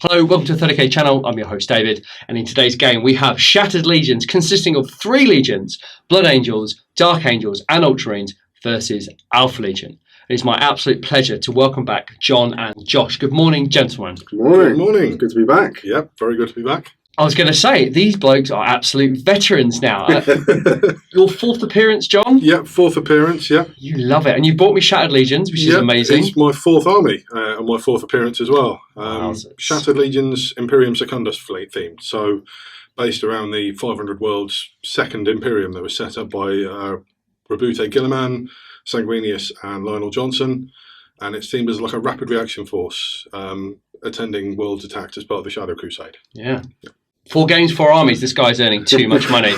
Hello, welcome to the 30k channel. I'm your host David, and in today's game we have Shattered Legions consisting of 3 legions, Blood Angels, Dark Angels and Ultramarines versus Alpha Legion. It is my absolute pleasure to welcome back John and Josh. Good morning, gentlemen. Good morning. Good morning. Good to be back. Yep, very good to be back. I was going to say, these blokes are absolute veterans now. Your 4th appearance, John? Yep, 4th appearance, yep. You love it. And you brought me Shattered Legions, which is amazing. It's my 4th army and my 4th appearance as well. Shattered Legions Imperium Secundus fleet themed. So based around the 500 Worlds 2nd Imperium that was set up by Rabute Gilliman, Sanguinius and Lionel Johnson. And it's themed as like a rapid reaction force attending world's attacks as part of the Shadow Crusade. Yeah. 4 games, 4 armies. This guy's earning too much money.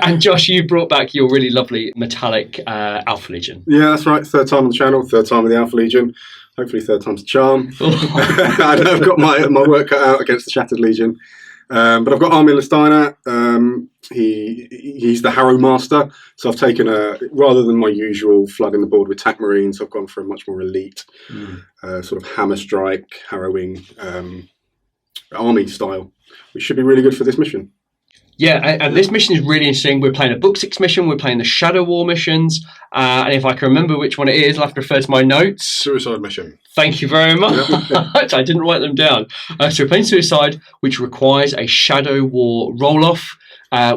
And Josh, you brought back your really lovely metallic Alpha Legion. Yeah, that's right. 3rd time on the channel, 3rd time with the Alpha Legion. Hopefully 3rd time's a charm. I know I've got my work cut out against the Shattered Legion. But I've got Armin Lesteiner. He's the Harrow Master. So I've taken rather than my usual flooding the board with TAC Marines, I've gone for a much more elite sort of hammer strike, harrowing army style, which should be really good for this mission. Yeah, and this mission is really interesting. We're playing a Book 6 mission, we're playing the Shadow War missions, and if I can remember which one it is, I'll have to refer to my notes. Suicide mission. Thank you very much. I didn't write them down. So we're playing Suicide, which requires a Shadow War roll-off.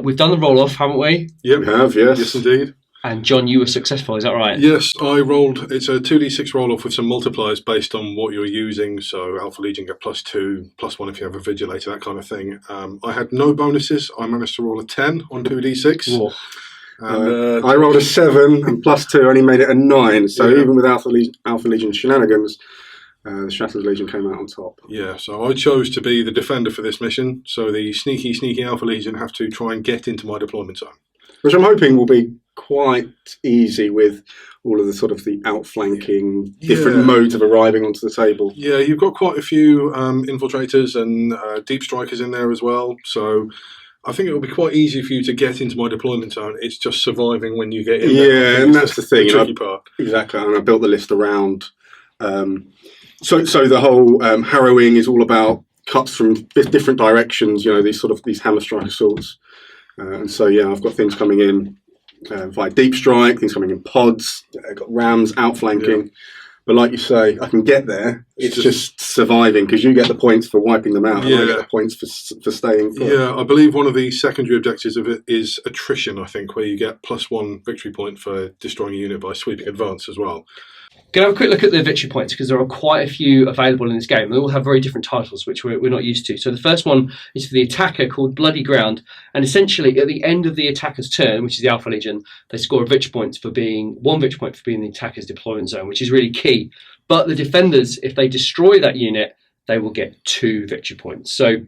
We've done the roll-off, haven't we? Yep, we have, yes. Yes, indeed. And John, you were successful, is that right? Yes, I rolled. It's a 2d6 roll-off with some multipliers based on what you're using. So Alpha Legion get +2, +1 if you have a Vigilator, that kind of thing. I had no bonuses. I managed to roll a 10 on 2d6. I rolled a 7 and +2 only made it a 9. So even with Alpha Legion shenanigans, the Shattered Legion came out on top. Yeah, so I chose to be the defender for this mission. So the sneaky Alpha Legion have to try and get into my deployment zone. Which I'm hoping will be quite easy with all of the sort of the outflanking, different modes of arriving onto the table. Yeah, you've got quite a few infiltrators and deep strikers in there as well. So I think it will be quite easy for you to get into my deployment zone. It's just surviving when you get in there. Yeah, and that's the thing. The tricky part. Exactly, and I built the list around. So the whole harrowing is all about cuts from different directions. You know, these hammer strike assaults. And so, yeah, I've got things coming in via deep strike, things coming in pods, I've got rams outflanking. Yeah. But like you say, I can get there. It's just surviving, because you get the points for wiping them out, and I get the points for staying put. Yeah, I believe one of the secondary objectives of it is attrition, I think, where you get +1 victory point for destroying a unit by sweeping advance as well. Going to have a quick look at the victory points, because there are quite a few available in this game. They all have very different titles, which we're not used to. So the first one is for the attacker, called Bloody Ground. And essentially, at the end of the attacker's turn, which is the Alpha Legion, they score a victory point for being 1 victory point for being the attacker's deployment zone, which is really key. But the defenders, if they destroy that unit, they will get 2 victory points. So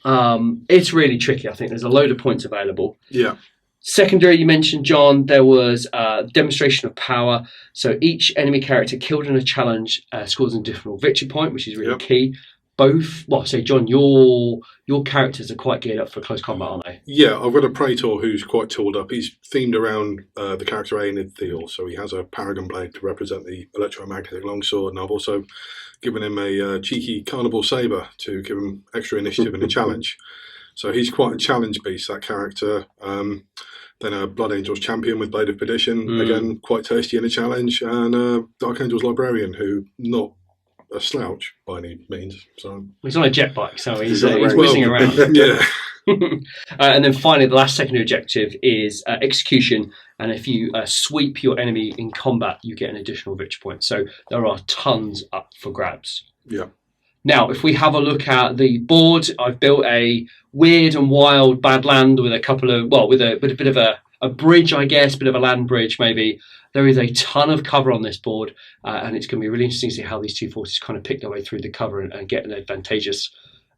it's really tricky. I think there's a load of points available. Yeah. Secondary, you mentioned, John, there was a demonstration of power. So each enemy character killed in a challenge scores an additional victory point, which is really key. John, your characters are quite geared up for close combat, aren't they? Yeah, I've got a Praetor who's quite tooled up. He's themed around the character Aenid Thiel, so he has a Paragon Blade to represent the electromagnetic longsword, and I've also given him a cheeky Carnival Sabre to give him extra initiative in a challenge. So he's quite a challenge beast, that character. Then a Blood Angels Champion with Blade of Perdition, again, quite tasty in a challenge. And Dark Angels Librarian, who not a slouch by any means. So he's on a jet bike, so he's whizzing around. Yeah. And then finally, the last secondary objective is execution. And if you sweep your enemy in combat, you get an additional victory point. So there are tons up for grabs. Yeah. Now, if we have a look at the board, I've built a weird and wild badland with a couple of, with a bit of a bridge, I guess, bit of a land bridge maybe. There is a ton of cover on this board, and it's going to be really interesting to see how these 2 forces kind of pick their way through the cover and get an advantageous,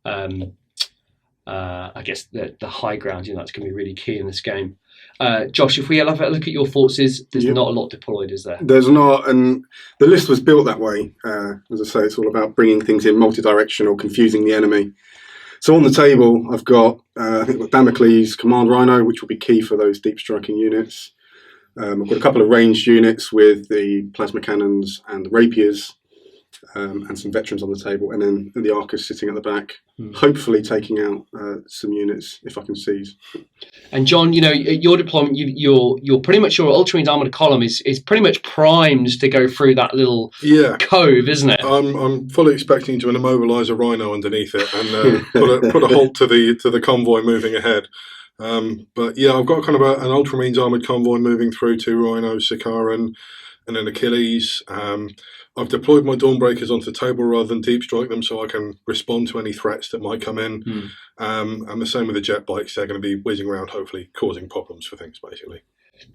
I guess, the high ground. You know, that's going to be really key in this game. Josh, if we have a look at your forces, there's not a lot deployed, is there? There's not, and the list was built that way. As I say, it's all about bringing things in multi-directional, confusing the enemy. So on the table, I've got, I think, Damocles Command Rhino, which will be key for those deep striking units. I've got a couple of ranged units with the plasma cannons and the rapiers. and some veterans on the table, and then the Arcus sitting at the back, hopefully taking out some units if I can seize. And John, your deployment, you're pretty much, your Ultramarines armoured column is pretty much primed to go through that little cove, isn't it? I'm fully expecting to immobilise a rhino underneath it and put a halt to the convoy moving ahead. But yeah, I've got kind of an Ultramarines armoured convoy moving through 2 rhinos, Sikaran, and then Achilles. I've deployed my Dawnbreakers onto the table rather than deep strike them, so I can respond to any threats that might come in. And the same with the jet bikes; they're going to be whizzing around, hopefully causing problems for things, basically.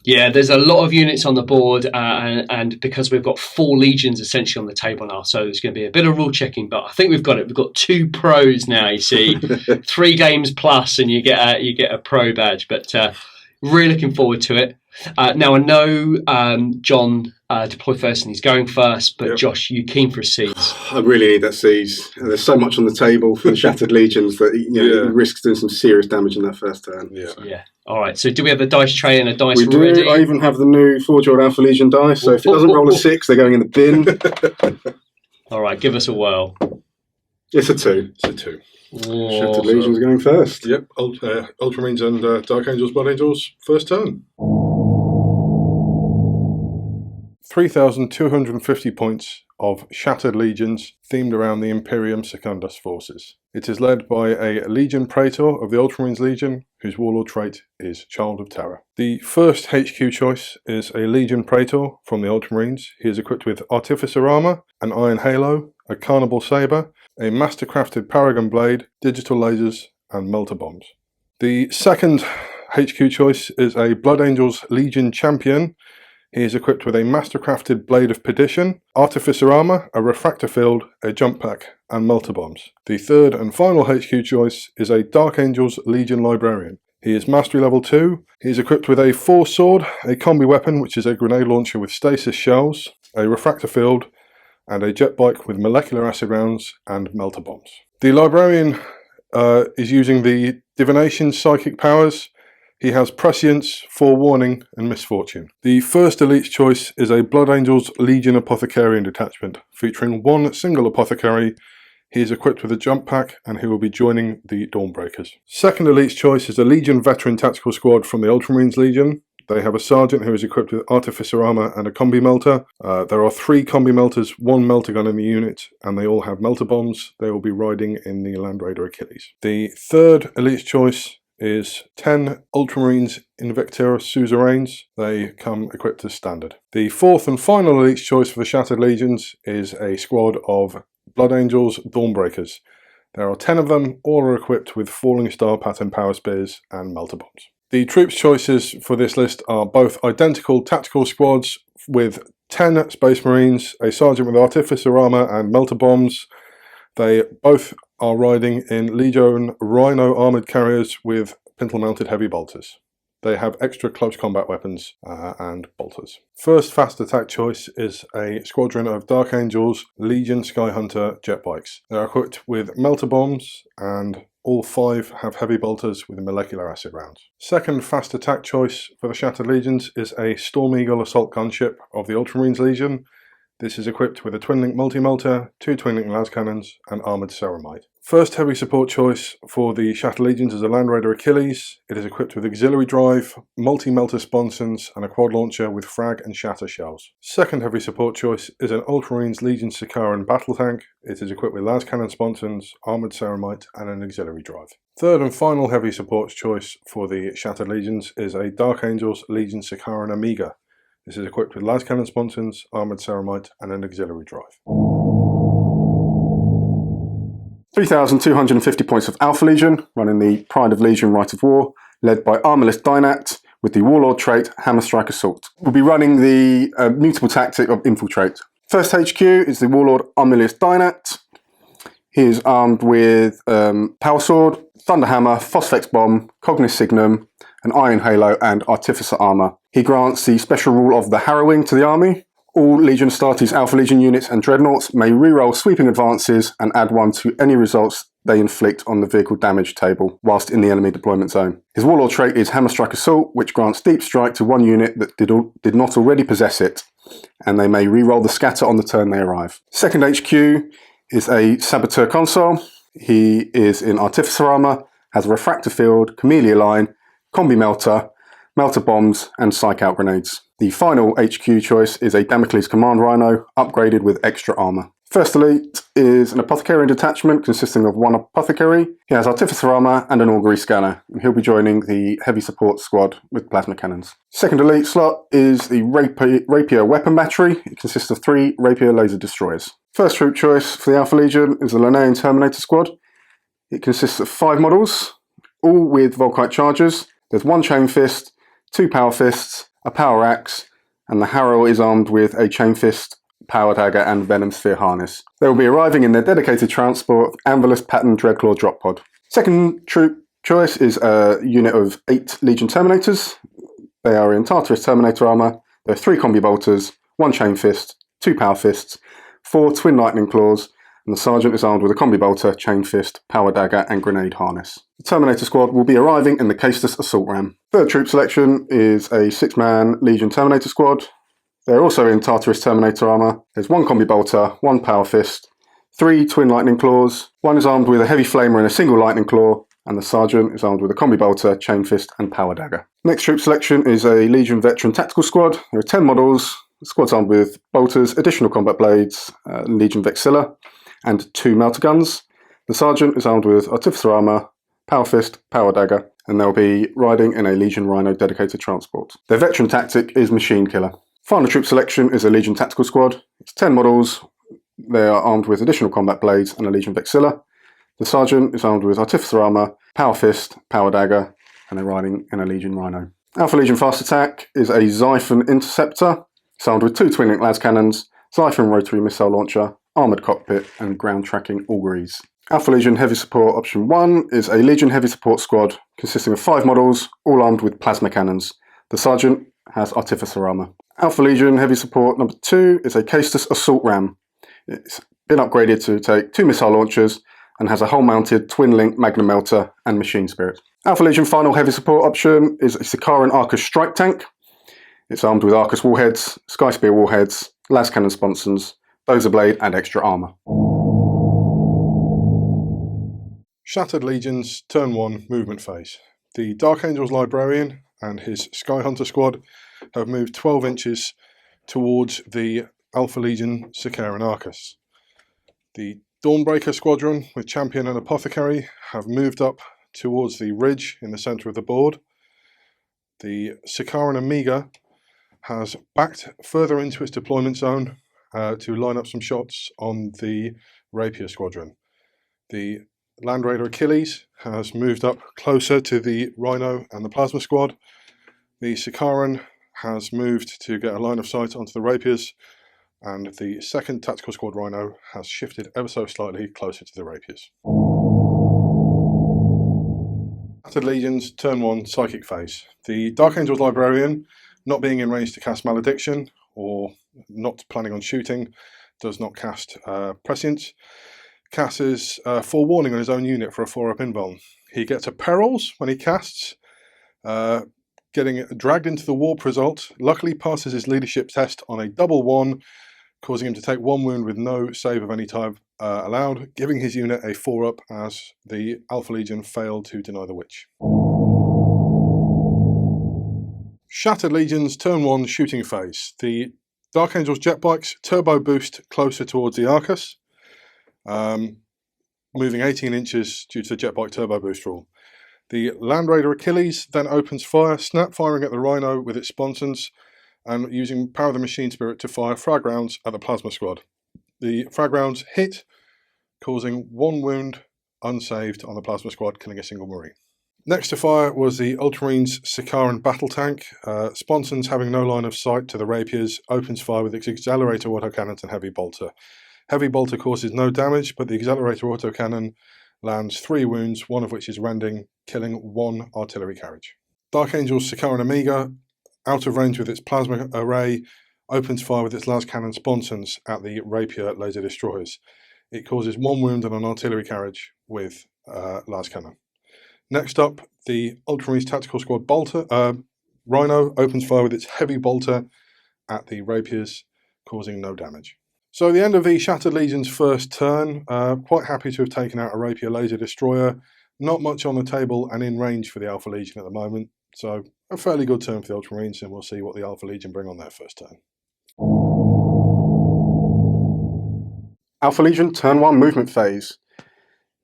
Yeah, there's a lot of units on the board, and because we've got 4 legions essentially on the table now, so there's going to be a bit of rule checking. But I think we've got it. We've got 2 pros now. You see, 3 games plus, and you get a pro badge. But really looking forward to it. Now I know John deployed first and he's going first, but Josh, you keen for a seize? I really need that seize. There's so much on the table for the Shattered Legions that it risks doing some serious damage in that first turn. Yeah. All right. So do we have a dice tray and a dice we ready? do. I even have the new 4-year-old Alpha Legion dice, so if it doesn't roll a 6, they're going in the bin. All right. Give us a whirl. It's a 2. It's a 2. Shattered Legions going first. Yep. Ultramarines and Dark Angels, Blood Angels, first turn. 3,250 points of Shattered Legions themed around the Imperium Secundus forces. It is led by a Legion Praetor of the Ultramarines Legion, whose warlord trait is Child of Terror. The first HQ choice is a Legion Praetor from the Ultramarines. He is equipped with Artificer Armour, an Iron Halo, a Carnival Sabre, a Mastercrafted Paragon Blade, digital lasers, and melter bombs. The second HQ choice is a Blood Angels Legion Champion. He is equipped with a Mastercrafted Blade of Perdition, Artificer Armour, a Refractor Field, a Jump Pack, and melter bombs. The third and final HQ choice is a Dark Angels Legion Librarian. He is Mastery Level 2. He is equipped with a Force Sword, a Combi Weapon, which is a grenade launcher with stasis shells, a Refractor Field, and a jet bike with molecular acid rounds and melter bombs. The Librarian is using the Divination Psychic powers. He has Prescience, Forewarning, and Misfortune. The first elite choice is a Blood Angels Legion Apothecarian detachment, featuring 1 single apothecary. He is equipped with a jump pack, and he will be joining the Dawnbreakers. Second elite choice is a Legion Veteran Tactical Squad from the Ultramarines Legion. They have a sergeant who is equipped with Artificer Armour and a Combi Melter. There are 3 Combi Melters, 1 melter gun in the unit, and they all have melter bombs. They will be riding in the Land Raider Achilles. The third elite choice is 10 Ultramarines Invicta Suzerains. They come equipped as standard. The fourth and final elite choice for the Shattered Legions is a squad of Blood Angels Dawnbreakers. There are 10 of them, all are equipped with Falling Star pattern power spears and melter bombs. The troops choices for this list are both identical tactical squads with 10 Space Marines, a sergeant with Artificer Armour and melter bombs. They both are riding in Legion Rhino armoured carriers with pintle-mounted heavy bolters. They have extra close combat weapons and bolters. First fast attack choice is a squadron of Dark Angels Legion Skyhunter jet bikes. They are equipped with melter bombs, and all 5 have heavy bolters with molecular acid rounds. Second fast attack choice for the Shattered Legions is a Storm Eagle assault gunship of the Ultramarines Legion. This is equipped with a twin-link multi-melter, 2 twin-link las cannons, and armoured ceramide. First heavy support choice for the Shattered Legions is a Land Raider Achilles. It is equipped with auxiliary drive, multi-melter sponsons, and a quad launcher with frag and shatter shells. Second heavy support choice is an Ultramarines Legion Sikaran battle tank. It is equipped with las cannon sponsons, armoured ceramide, and an auxiliary drive. Third and final heavy support choice for the Shattered Legions is a Dark Angels Legion Sikaran Amiga. This is equipped with las cannon sponsons, armoured ceramide, and an auxiliary drive. 3,250 points of Alpha Legion, running the Pride of Legion Rite of War, led by Armorless Dynat with the Warlord trait Hammer Strike Assault. We'll be running the mutable tactic of Infiltrate. First HQ is the Warlord Armorless Dynat. He is armed with Power Sword, Thunder Hammer, Phosphex Bomb, Cognis Signum, an Iron Halo, and Artificer Armour. He grants the special rule of the Harrowing to the army. All Legion Astartes Alpha Legion units and Dreadnoughts may reroll sweeping advances and add 1 to any results they inflict on the vehicle damage table whilst in the enemy deployment zone. His Warlord trait is Hammer Strike Assault, which grants deep strike to one unit that did not already possess it, and they may re-roll the scatter on the turn they arrive. Second HQ is a Saboteur Consul. He is in Artificer Armour, has a Refractor Field, Camellia Line, Combi Melter, Melter Bombs, and Psych Out Grenades. The final HQ choice is a Damocles Command Rhino, upgraded with extra armour. First elite is an Apothecarian detachment consisting of one Apothecary. He has Artificer Armour and an Augury Scanner, and he'll be joining the Heavy Support Squad with Plasma Cannons. Second elite slot is the Rapier Weapon Battery. It consists of 3 Rapier Laser Destroyers. First troop choice for the Alpha Legion is the Linnean Terminator Squad. It consists of 5 models, all with Volkite chargers. There's 1 Chain Fist, 2 Power Fists, a Power Axe, and the Harrow is armed with a Chain Fist, Power Dagger, and Venom Sphere harness. They will be arriving in their dedicated transport, Anvilus Pattern Dreadclaw Drop Pod. Second troop choice is a unit of 8 Legion Terminators. They are in Tartarus Terminator armour. There are 3 Combi Bolters, 1 Chain Fist, 2 Power Fists, 4 Twin Lightning Claws, and the Sergeant is armed with a Combi Bolter, Chain Fist, Power Dagger, and Grenade harness. The Terminator Squad will be arriving in the Caestus Assault Ram. Third troop selection is a 6-man Legion Terminator Squad. They're also in Tartarus Terminator armour. There's 1 Combi Bolter, 1 Power Fist, 3 Twin Lightning Claws, 1 is armed with a Heavy Flamer and a single Lightning Claw, and the Sergeant is armed with a Combi Bolter, Chain Fist, and Power Dagger. Next troop selection is a Legion Veteran Tactical Squad. There are 10 models. The squad's armed with bolters, additional combat blades, Legion Vexilla, and 2 melter guns. The Sergeant is armed with Artificer Armour, Power Fist, Power Dagger, and they'll be riding in a Legion Rhino dedicated transport. Their veteran tactic is Machine Killer. Final troop selection is a Legion Tactical Squad. It's 10 models. They are armed with additional combat blades and a Legion Vexilla. The Sergeant is armed with Artificer Armour, Power Fist, Power Dagger, and they're riding in a Legion Rhino. Alpha Legion Fast Attack is a Xiphon Interceptor. It's armed with 2 Twin-Link Las Cannons, Xiphon Rotary Missile Launcher, Armoured Cockpit, and Ground Tracking Auguries. Alpha Legion Heavy Support Option 1 is a Legion Heavy Support Squad consisting of 5 models, all armed with Plasma Cannons. The Sergeant has Artificer Armour. Alpha Legion Heavy Support number 2 is a Caestus Assault Ram. It's been upgraded to take 2 missile launchers and has a hull-mounted twin-link Magnum Melter and Machine Spirit. Alpha Legion Final Heavy Support option is a Sikaran Arcus Strike Tank. It's armed with Arcus Warheads, Sky Spear Warheads, Las Cannon Sponsons, Dozer Blade, and extra armour. Shattered Legion's Turn 1 movement phase. The Dark Angels Librarian and his Sky Hunter squad have moved 12 inches towards the Alpha Legion Sikaran Arcus. The Dawnbreaker Squadron with Champion and Apothecary have moved up towards the ridge in the centre of the board. The Sikaran Amiga has backed further into its deployment zone to line up some shots on the Rapier Squadron. The Land Raider Achilles has moved up closer to the Rhino and the Plasma Squad. The Sikaran has moved to get a line of sight onto the Rapiers, and the 2nd Tactical Squad Rhino has shifted ever so slightly closer to the Rapiers. Shattered Legion's Turn 1 Psychic Phase. The Dark Angels Librarian, not being in range to cast Malediction, or not planning on shooting, does not cast Prescience. Casts Forewarning on his own unit for a 4-up invuln. He gets a Perils when he casts, getting dragged into the warp result. Luckily passes his leadership test on a double 1, causing him to take 1 wound with no save of any type allowed, giving his unit a 4-up as the Alpha Legion failed to deny the Witch. Shattered Legion's Turn 1 Shooting Phase. The Dark Angels jet bikes turbo boost closer towards the Arcus, moving 18 inches due to the jet bike turbo boost rule. The Land Raider Achilles then opens fire, snap firing at the Rhino with its sponsons, and using Power of the Machine Spirit to fire frag rounds at the Plasma Squad. The frag rounds hit, causing 1 wound unsaved on the Plasma Squad, killing a single Marine. Next to fire was the Ultramarines Sikaran Battle Tank. Sponsons, having no line of sight to the Rapiers, opens fire with its Accelerator Autocannons and Heavy Bolter. Heavy Bolter causes no damage, but the Accelerator Autocannon lands 3 wounds, 1 of which is rending, killing 1 artillery carriage. Dark Angel's Sikaran Amiga, out of range with its plasma array, opens fire with its las cannon sponsons at the Rapier laser destroyers. It causes 1 wound and an artillery carriage, with las cannon. Next up, the Ultramarines Tactical Squad Rhino opens fire with its heavy bolter at the rapiers, causing no damage. So the end of the Shattered Legion's first turn. Quite happy to have taken out a rapier laser destroyer. Not much on the table and in range for the Alpha Legion at the moment. So a fairly good turn for the Ultramarines, and we'll see what the Alpha Legion bring on their first turn. Alpha Legion, turn 1, movement phase.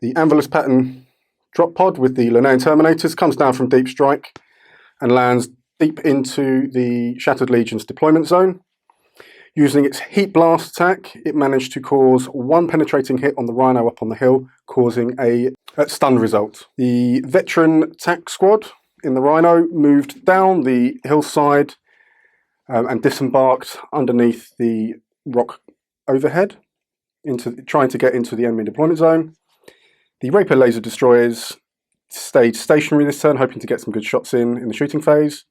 The Anvilus pattern drop pod with the Linnean Terminators comes down from deep strike and lands deep into the Shattered Legion's deployment zone. Using its heat blast attack, it managed to cause one penetrating hit on the Rhino up on the hill, causing a stun result. The veteran attack squad in the Rhino moved down the hillside and disembarked underneath the rock overhead, trying to get into the enemy deployment zone. The Rapier laser destroyers stayed stationary this turn, hoping to get some good shots in the shooting phase.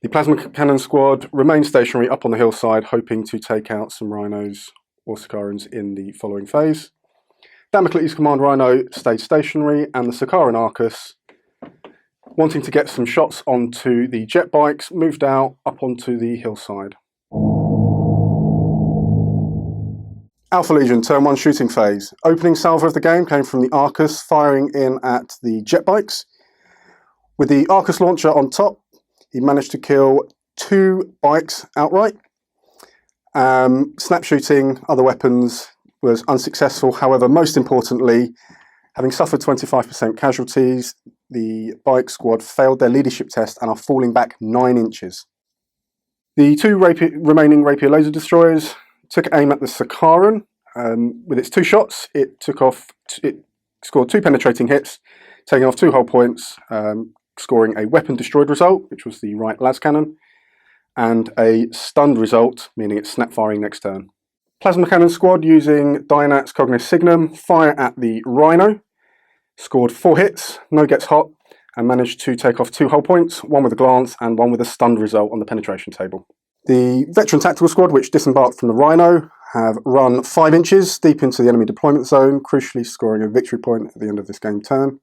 The plasma cannon squad remained stationary up on the hillside, hoping to take out some Rhinos or Sakarans in the following phase. Damocles Command Rhino stayed stationary, and the Sakaran Arcus, wanting to get some shots onto the jet bikes, moved out up onto the hillside. Alpha Legion, turn 1 shooting phase. Opening salvo of the game came from the Arcus firing in at the jet bikes. With the Arcus launcher on top, he managed to kill 2 bikes outright. Snap shooting other weapons was unsuccessful. However, most importantly, having suffered 25% casualties, the bike squad failed their leadership test and are falling back 9 inches. The 2 remaining Rapier laser destroyers took aim at the Sakaran. With its 2 shots, it scored 2 penetrating hits, taking off 2 hull points, scoring a weapon destroyed result, which was the right las cannon, and a stunned result, meaning it's snap firing next turn. Plasma cannon squad using Dynat's Cognis Signum fire at the Rhino, scored 4 hits, no gets hot, and managed to take off 2 hull points, 1 with a glance and 1 with a stunned result on the penetration table. The veteran tactical squad, which disembarked from the Rhino, have run 5 inches deep into the enemy deployment zone, crucially scoring a victory point at the end of this game turn.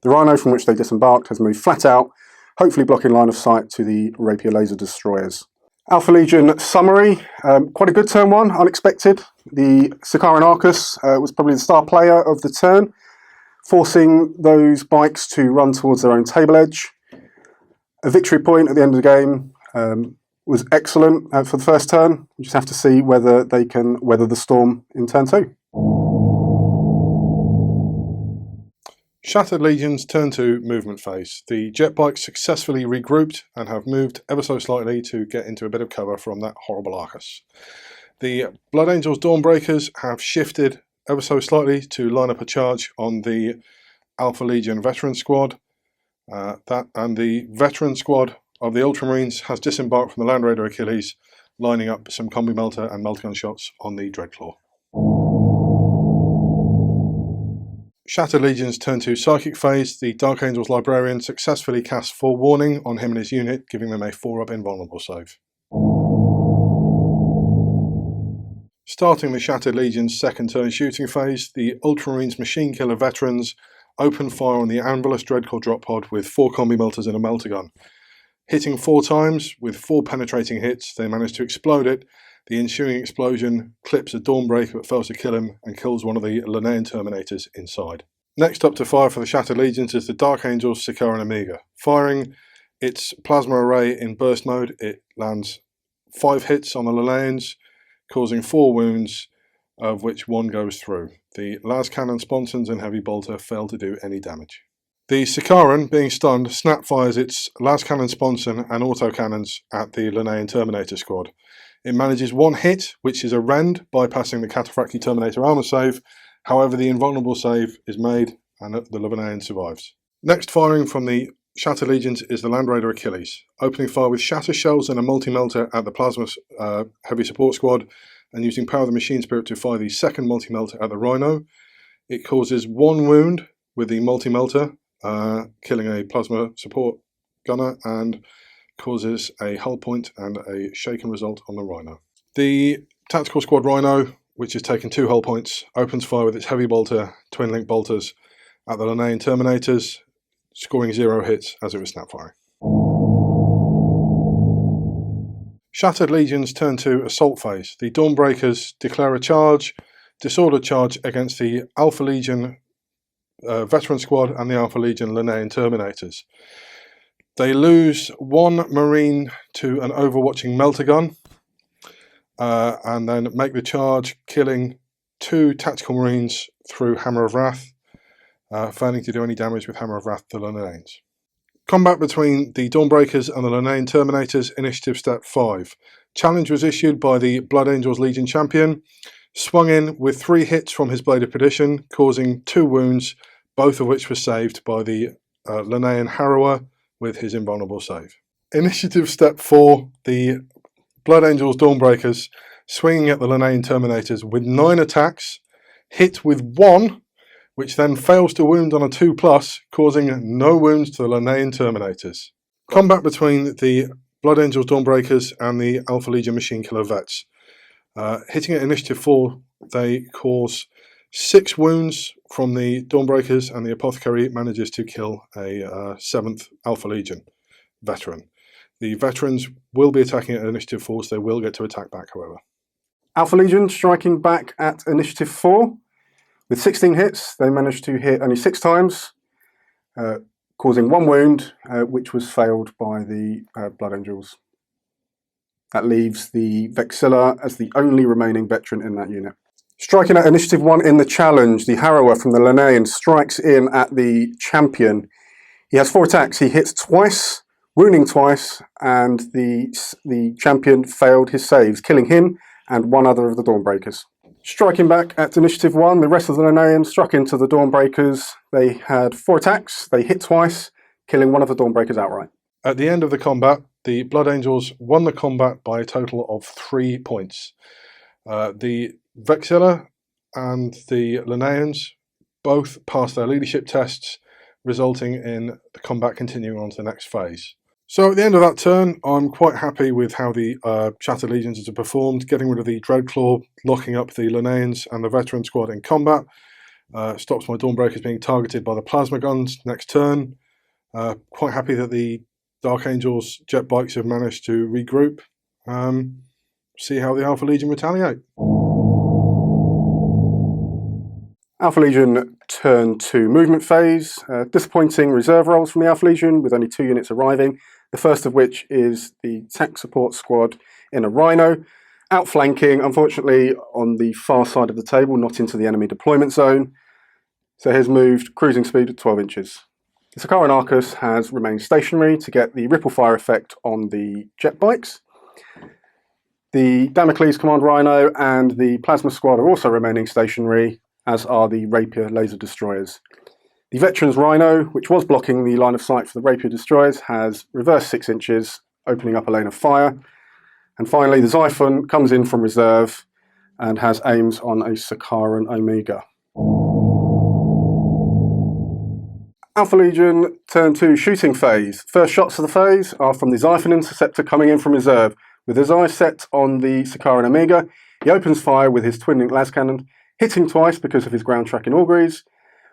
The Rhino from which they disembarked has moved flat out, hopefully blocking line of sight to the Rapier laser destroyers. Alpha Legion summary, quite a good turn 1, unexpected. The Sakaran Arcus was probably the star player of the turn, forcing those bikes to run towards their own table edge. A victory point at the end of the game was excellent for the first turn. You just have to see whether they can weather the storm in turn 2. Shattered Legion's turn 2 movement phase. The jet bikes successfully regrouped and have moved ever so slightly to get into a bit of cover from that horrible Arcus. The Blood Angels Dawnbreakers have shifted ever so slightly to line up a charge on the Alpha Legion veteran squad. And the veteran squad of the Ultramarines has disembarked from the Land Raider Achilles, lining up some combi melter and meltagun shots on the Dreadclaw. Shattered Legion's turn 2 psychic phase. The Dark Angels Librarian successfully casts Forewarning on him and his unit, giving them a 4-up invulnerable save. Starting the Shattered Legion's second turn shooting phase, the Ultramarines Machine Killer veterans open fire on the Anvilus Dreadclaw drop pod with 4 combi melters and a meltagun. Hitting 4 times with 4 penetrating hits, they manage to explode it. The ensuing explosion clips a Dawnbreaker but fails to kill him and kills one of the Linnean Terminators inside. Next up to fire for the Shattered Legions is the Dark Angels Sikaran Omega. Firing its plasma array in burst mode, it lands 5 hits on the Linneans, causing 4 wounds, of which 1 goes through. The las cannon sponsons and heavy bolter fail to do any damage. The Sikaran, being stunned, snap fires its las cannon sponson and autocannons at the Linnean Terminator squad. It manages 1 hit, which is a rend, bypassing the Cataphractii Terminator armor save. However, the invulnerable save is made and the Linnean survives. Next firing from the Shattered Legions is the Land Raider Achilles, opening fire with shatter shells and a multi-melter at the Plasma Heavy Support Squad, and using Power of the Machine Spirit to fire the second multi-melter at the Rhino. It causes 1 wound with the multi-melter, killing a Plasma Support Gunner, and causes a hull point and a shaken result on the Rhino. The Tactical Squad Rhino which has taken 2 hull points, opens fire with its heavy bolter, twin link bolters at the Linnaean Terminators, scoring 0 hits as it was snap firing. Shattered Legions turn to assault phase. The Dawnbreakers declare a charge, disordered charge against the Alpha Legion veteran squad and the Alpha Legion Linnaean Terminators. They lose 1 Marine to an overwatching melter gun, and then make the charge, killing 2 tactical Marines through Hammer of Wrath, failing to do any damage with Hammer of Wrath to the Linnaeans. Combat between the Dawnbreakers and the Linnaean Terminators, Initiative Step 5. Challenge was issued by the Blood Angels Legion champion, swung in with 3 hits from his Blade of Perdition, causing 2 wounds, both of which were saved by the Linnaean Harrower with his invulnerable save. Initiative Step 4, the Blood Angels Dawnbreakers, swinging at the Linnaean Terminators with 9 attacks, hit with 1, which then fails to wound on a 2+, causing no wounds to the Linnaean Terminators. Combat between the Blood Angels Dawnbreakers and the Alpha Legion Machine Killer Vets. Hitting at Initiative 4, they cause 6 wounds from the Dawnbreakers, and the Apothecary manages to kill a 7th Alpha Legion veteran. The veterans will be attacking at Initiative 4, so they will get to attack back, however. Alpha Legion striking back at Initiative 4. With 16 hits, they managed to hit only 6 times, causing 1 wound, which was failed by the Blood Angels. That leaves the Vexilla as the only remaining veteran in that unit. Striking at Initiative 1 in the challenge, the Harrower from the Linnaean strikes in at the champion. He has 4 attacks. He hits twice, wounding twice, and the champion failed his saves, killing him and 1 other of the Dawnbreakers. Striking back at Initiative 1, the rest of the Linnaeans struck into the Dawnbreakers. They had 4 attacks. They hit twice, killing 1 of the Dawnbreakers outright. At the end of the combat, the Blood Angels won the combat by a total of 3 points. The Vexilla and the Linnaeans both passed their leadership tests, resulting in the combat continuing on to the next phase. So at the end of that turn, I'm quite happy with how the Shattered Legions have performed, getting rid of the Dreadclaw, locking up the Linnaeans and the veteran squad in combat. Stops my Dawnbreakers being targeted by the plasma guns next turn. Quite happy that the Dark Angels jet bikes have managed to regroup. See how the Alpha Legion retaliate. Alpha Legion turn to movement phase. Disappointing reserve rolls from the Alpha Legion, with only 2 units arriving. The first of which is the tech support squad in a Rhino, outflanking, unfortunately, on the far side of the table, not into the enemy deployment zone. So he's moved cruising speed at 12 inches. The Sakaran Arcus has remained stationary to get the ripple fire effect on the jet bikes. The Damocles Command Rhino and the Plasma Squad are also remaining stationary, as are the Rapier laser destroyers. The Veterans Rhino, which was blocking the line of sight for the Rapier destroyers, has reversed 6 inches, opening up a lane of fire. And finally, the Xiphon comes in from reserve and has aims on a Sakaran Omega. Alpha Legion turn to shooting phase. First shots of the phase are from the Xiphon Interceptor coming in from reserve. With his eyes set on the Sakaran Omega, he opens fire with his twin-link las cannon, hitting twice because of his ground tracking auguries,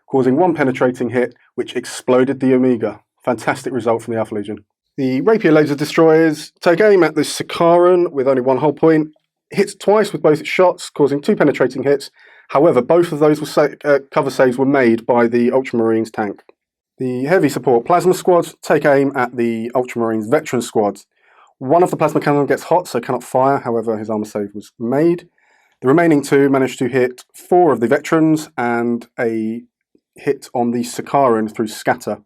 causing 1 penetrating hit, which exploded the Omega. Fantastic result from the Alpha Legion. The Rapier laser destroyers take aim at the Sakaran with only 1 hull point, hits twice with both its shots, causing 2 penetrating hits. However, both of those cover saves were made by the Ultramarines tank. The heavy support plasma squad take aim at the Ultramarines veteran squad. 1 of the plasma cannon gets hot, so cannot fire. However, his armor save was made. The remaining 2 managed to hit 4 of the veterans and a hit on the Sakaran through scatter.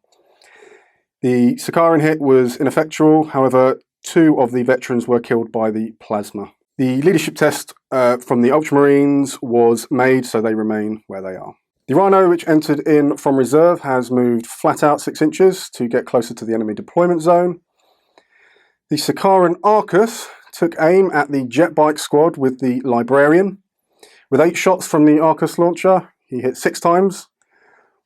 The Sakaran hit was ineffectual. However, 2 of the veterans were killed by the plasma. The leadership test from the Ultramarines was made, so they remain where they are. The Rhino, which entered in from reserve, has moved flat out 6 inches to get closer to the enemy deployment zone. The Sakaran Arcus took aim at the jet bike squad with the Librarian. With 8 shots from the Arcus launcher, he hit 6 times,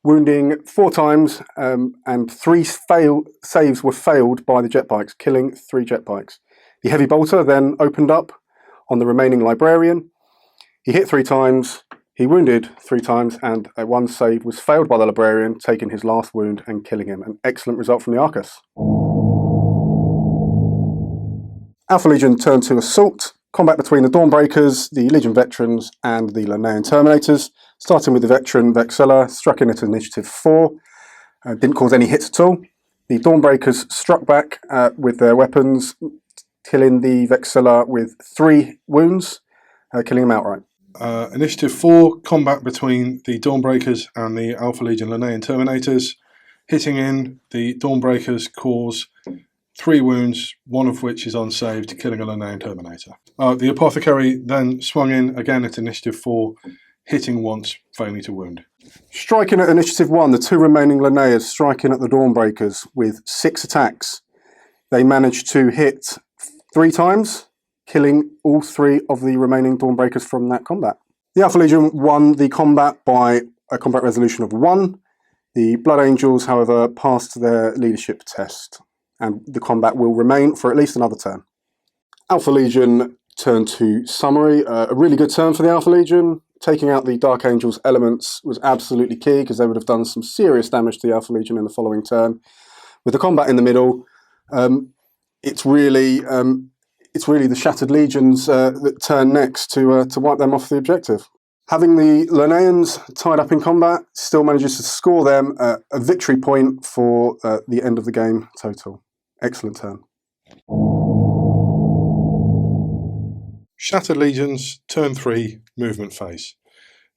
wounding 4 times, and 3 saves were failed by the jet bikes, killing 3 jet bikes. The heavy bolter then opened up on the remaining Librarian. He hit 3 times, he wounded 3 times, and one save was failed by the Librarian, taking his last wound and killing him. An excellent result from the Arcus. Alpha Legion turned to assault. Combat between the Dawnbreakers, the Legion Veterans, and the Linnaean Terminators. Starting with the veteran Vexilla, struck in at initiative 4. Didn't cause any hits at all. The Dawnbreakers struck back with their weapons, killing the Vexilla with 3 wounds, killing him outright. Initiative 4, combat between the Dawnbreakers and the Alpha Legion Linnaean Terminators. Hitting in, the Dawnbreakers cause 3 wounds, one of which is unsaved, killing a Linnaean Terminator. The Apothecary then swung in again at initiative 4, hitting once, failing to wound. Striking at initiative 1, the 2 remaining Linnaeans striking at the Dawnbreakers with 6 attacks. They managed to hit 3 times, killing all 3 of the remaining Dawnbreakers from that combat. The Alpha Legion won the combat by a combat resolution of 1. The Blood Angels, however, passed their leadership test, and the combat will remain for at least another turn. Alpha Legion turn to summary. A really good turn for the Alpha Legion. Taking out the Dark Angels elements was absolutely key, because they would have done some serious damage to the Alpha Legion in the following turn. With the combat in the middle, it's really the Shattered Legions that turn next to wipe them off the objective. Having the Linnaeans tied up in combat, still manages to score them a victory point for the end of the game total. Excellent turn. Shattered Legions, turn 3, movement phase.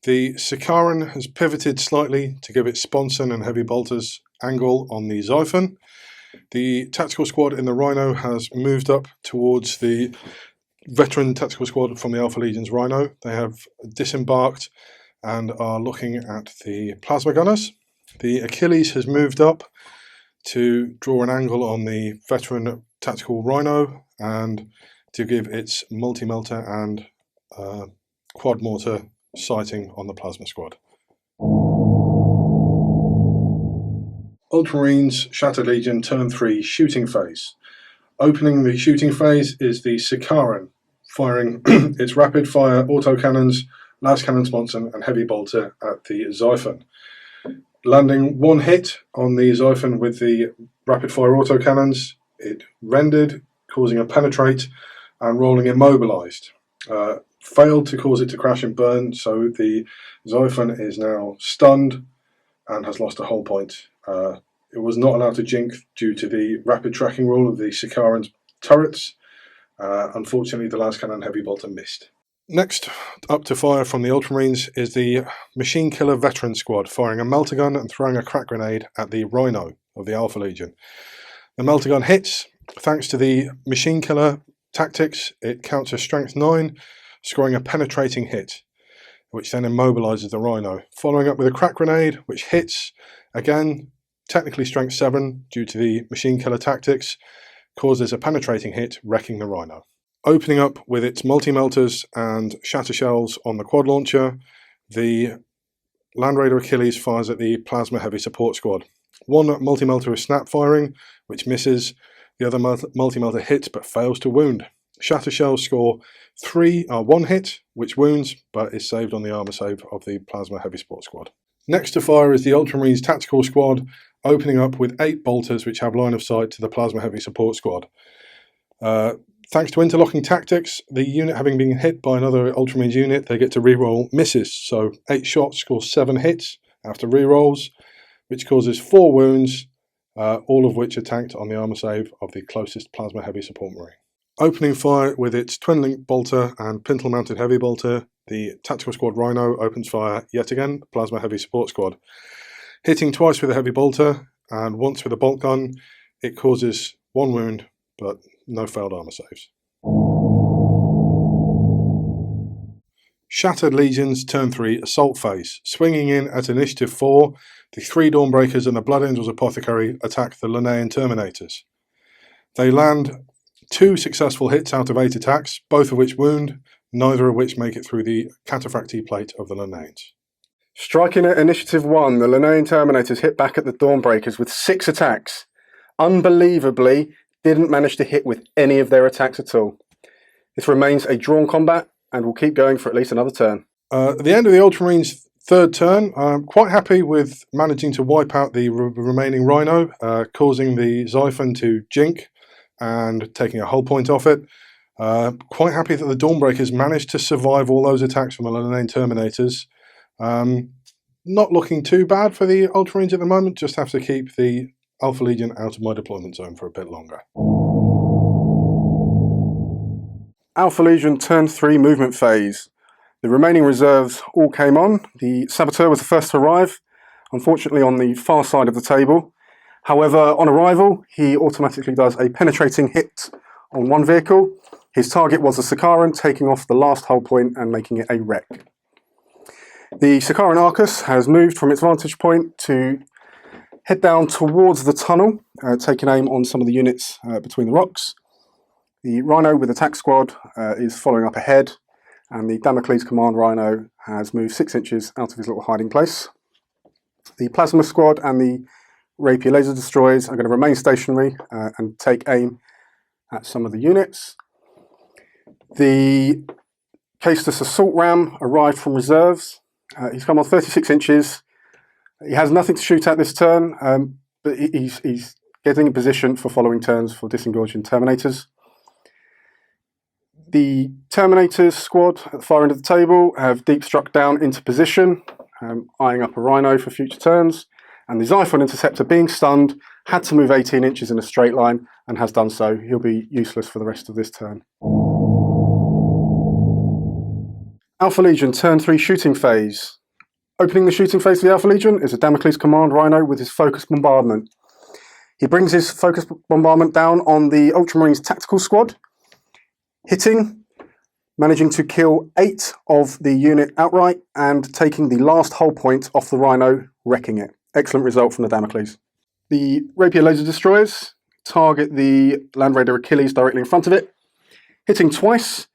The Sicaran has pivoted slightly to give its Sponson and Heavy Bolters angle on the Xiphon. The tactical squad in the Rhino has moved up towards the veteran tactical squad from the Alpha Legion's Rhino. They have disembarked and are looking at the plasma gunners. The Achilles has moved up to draw an angle on the veteran tactical Rhino and to give its multi-melter and quad mortar sighting on the plasma squad. Ultramarines Shattered Legion turn 3 shooting phase. Opening the shooting phase is the Sicaran, firing its rapid fire autocannons, las cannon Sponson and heavy bolter at the Xiphon. Landing 1 hit on the Xiphon with the rapid fire autocannons, it rendered, causing a penetrate and rolling immobilized. Failed to cause it to crash and burn, so the Xiphon is now stunned and has lost a hull point. It was not allowed to jink due to the rapid tracking rule of the Sicaran's turrets. Unfortunately, the las cannon heavy bolter missed. Next up to fire from the Ultramarines is the Machine Killer Veteran Squad, firing a melter gun and throwing a crack grenade at the Rhino of the Alpha Legion. The melter gun hits. Thanks to the Machine Killer tactics, it counts as strength 9, scoring a penetrating hit, which then immobilizes the Rhino. Following up with a crack grenade, which hits, again, technically strength 7 due to the Machine Killer tactics, causes a penetrating hit, wrecking the Rhino. Opening up with its multi-melters and shatter shells on the quad launcher, the Land Raider Achilles fires at the Plasma Heavy Support Squad. One multi-melter is snap firing, which misses. The other multi-melter hits but fails to wound. Shatter shells score 1 hit, which wounds, but is saved on the armor save of the Plasma Heavy Support Squad. Next to fire is the Ultramarines Tactical Squad, opening up with 8 bolters which have line of sight to the Plasma Heavy Support Squad. Thanks to interlocking tactics, the unit having been hit by another Ultramarines unit, they get to reroll misses. So 8 shots scores 7 hits after rerolls, which causes 4 wounds, all of which are tanked on the armor save of the closest Plasma Heavy Support Marine. Opening fire with its twin-link bolter and pintle-mounted heavy bolter, the Tactical Squad Rhino opens fire yet again, Plasma Heavy Support Squad. Hitting twice with a heavy bolter and once with a bolt gun, it causes 1 wound, but no failed armor saves. Shattered Legions turn 3 assault phase. Swinging in at initiative 4, the 3 Dawnbreakers and the Blood Angels Apothecary attack the Linnaean Terminators. They land 2 successful hits out of 8 attacks, both of which wound, neither of which make it through the cataphractii plate of the Linnaeans. Striking at initiative 1, the Linnaean Terminators hit back at the Dawnbreakers with 6 attacks. Unbelievably, didn't manage to hit with any of their attacks at all. This remains a drawn combat, and will keep going for at least another turn. At the end of the Ultramarines' third turn, I'm quite happy with managing to wipe out the remaining Rhino, causing the Xiphon to jink and taking a hull point off it. Quite happy that the Dawnbreakers managed to survive all those attacks from the Linnaean Terminators. Not looking too bad for the Ultramarines at the moment, just have to keep the Alpha Legion out of my deployment zone for a bit longer. Alpha Legion turn 3 movement phase. The remaining reserves all came on. The Saboteur was the first to arrive, unfortunately on the far side of the table. However, on arrival, he automatically does a penetrating hit on one vehicle. His target was the Sakaran, taking off the last hull point and making it a wreck. The Sakaran Arcus has moved from its vantage point to head down towards the tunnel, taking aim on some of the units between the rocks. The Rhino with attack squad is following up ahead, and the Damocles Command Rhino has moved 6 inches out of his little hiding place. The Plasma Squad and the Rapier Laser Destroyers are going to remain stationary and take aim at some of the units. The Caestus Assault Ram arrived from reserves. He's come on 36 inches. He has nothing to shoot at this turn, but he's getting in position for following turns for disengaging Terminators. The Terminators squad at the far end of the table have deep struck down into position, eyeing up a Rhino for future turns. And the Xiphon Interceptor, being stunned, had to move 18 inches in a straight line and has done so. He'll be useless for the rest of this turn. Alpha Legion turn 3 shooting phase. Opening the shooting phase for the Alpha Legion is a Damocles Command Rhino with his focus bombardment. He brings his focus bombardment down on the Ultramarines tactical squad, hitting, managing to kill 8 of the unit outright and taking the last hull point off the Rhino, wrecking it. Excellent result from the Damocles. The Rapier Laser Destroyers target the Land Raider Achilles directly in front of it, hitting twice,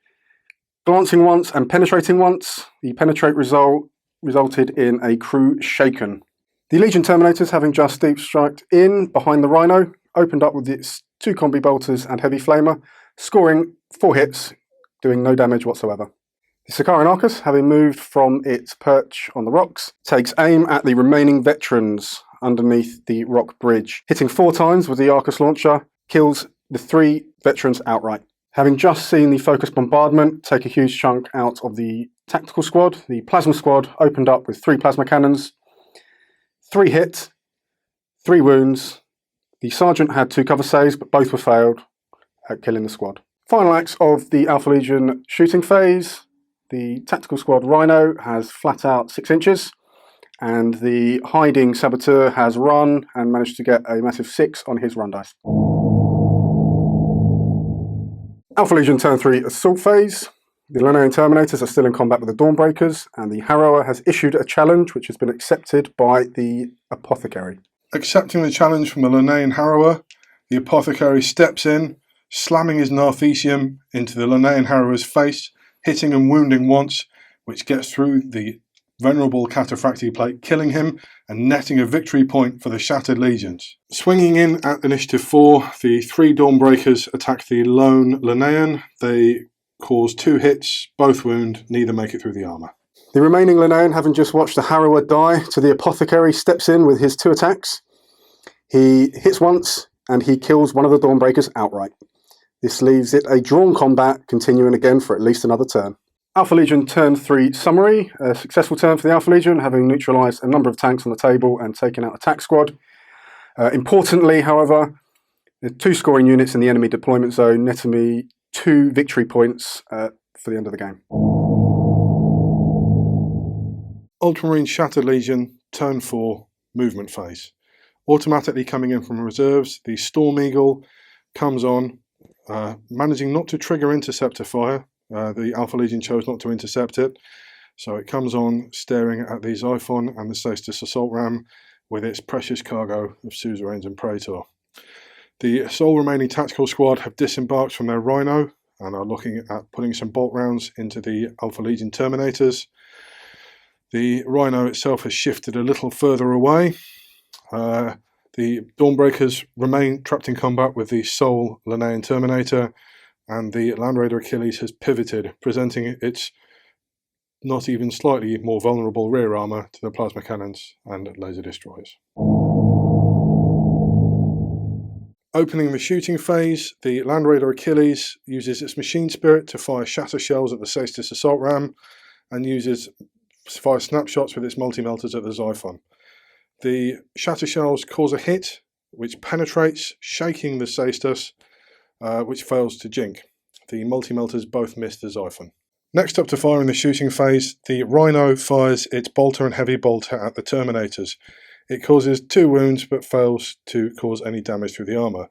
glancing once and penetrating once. The penetrate resulted in a crew shaken. The Legion Terminators, having just deep striked in behind the Rhino, opened up with its 2 combi bolters and heavy flamer, scoring 4 hits, doing no damage whatsoever. The Sakaran Arcus, having moved from its perch on the rocks, takes aim at the remaining veterans underneath the rock bridge. Hitting 4 times with the Arcus launcher, kills the 3 veterans outright. Having just seen the focus bombardment take a huge chunk out of the tactical squad, the Plasma Squad opened up with 3 plasma cannons, 3 hit, 3 wounds. The Sergeant had 2 cover saves, but both were failed at killing the squad. Final acts of the Alpha Legion shooting phase. The tactical squad Rhino has flat out 6 inches, and the hiding Saboteur has run and managed to get a massive 6 on his run dice. Alpha Legion turn 3 assault phase. The Linnaean Terminators are still in combat with the Dawnbreakers, and the Harrower has issued a challenge which has been accepted by the Apothecary. Accepting the challenge from the Linnaean Harrower, the Apothecary steps in, slamming his Narthesium into the Linnaean Harrower's face, hitting and wounding once, which gets through the venerable Cataphractii plate, killing him and netting a victory point for the Shattered Legions. Swinging in at Initiative 4, the 3 Dawnbreakers attack the lone Linnaean. They cause 2 hits, both wound, neither make it through the armour. The remaining Linnaean, having just watched the Harrower die to the Apothecary, steps in with his 2 attacks. He hits once and he kills one of the Dawnbreakers outright. This leaves it a drawn combat, continuing again for at least another turn. Alpha Legion turn 3 summary. A successful turn for the Alpha Legion, having neutralised a number of tanks on the table and taken out attack squad. Importantly, however, the 2 scoring units in the enemy deployment zone netted me 2 victory points for the end of the game. Ultramarine Shattered Legion turn 4 movement phase. Automatically coming in from reserves, the Storm Eagle comes on, managing not to trigger interceptor fire. The Alpha Legion chose not to intercept it, so it comes on staring at the Xiphon and the Caestus Assault Ram with its precious cargo of suzerains and praetor. The sole remaining tactical squad have disembarked from their Rhino and are looking at putting some bolt rounds into the Alpha Legion Terminators. The Rhino itself has shifted a little further away. The Dawnbreakers remain trapped in combat with the sole Linnaean Terminator, and the Land Raider Achilles has pivoted, presenting its not even slightly more vulnerable rear armour to the plasma cannons and laser destroyers. Opening the shooting phase, the Land Raider Achilles uses its machine spirit to fire shatter shells at the Saestus assault ram and fire snapshots with its multi-melters at the Xiphon. The shatter shells cause a hit which penetrates, shaking the Saestus, which fails to jink. The multi-melters both miss the Xiphon. Next up to fire in the shooting phase, the Rhino fires its bolter and heavy bolter at the Terminators. It causes 2 wounds but fails to cause any damage through the armour.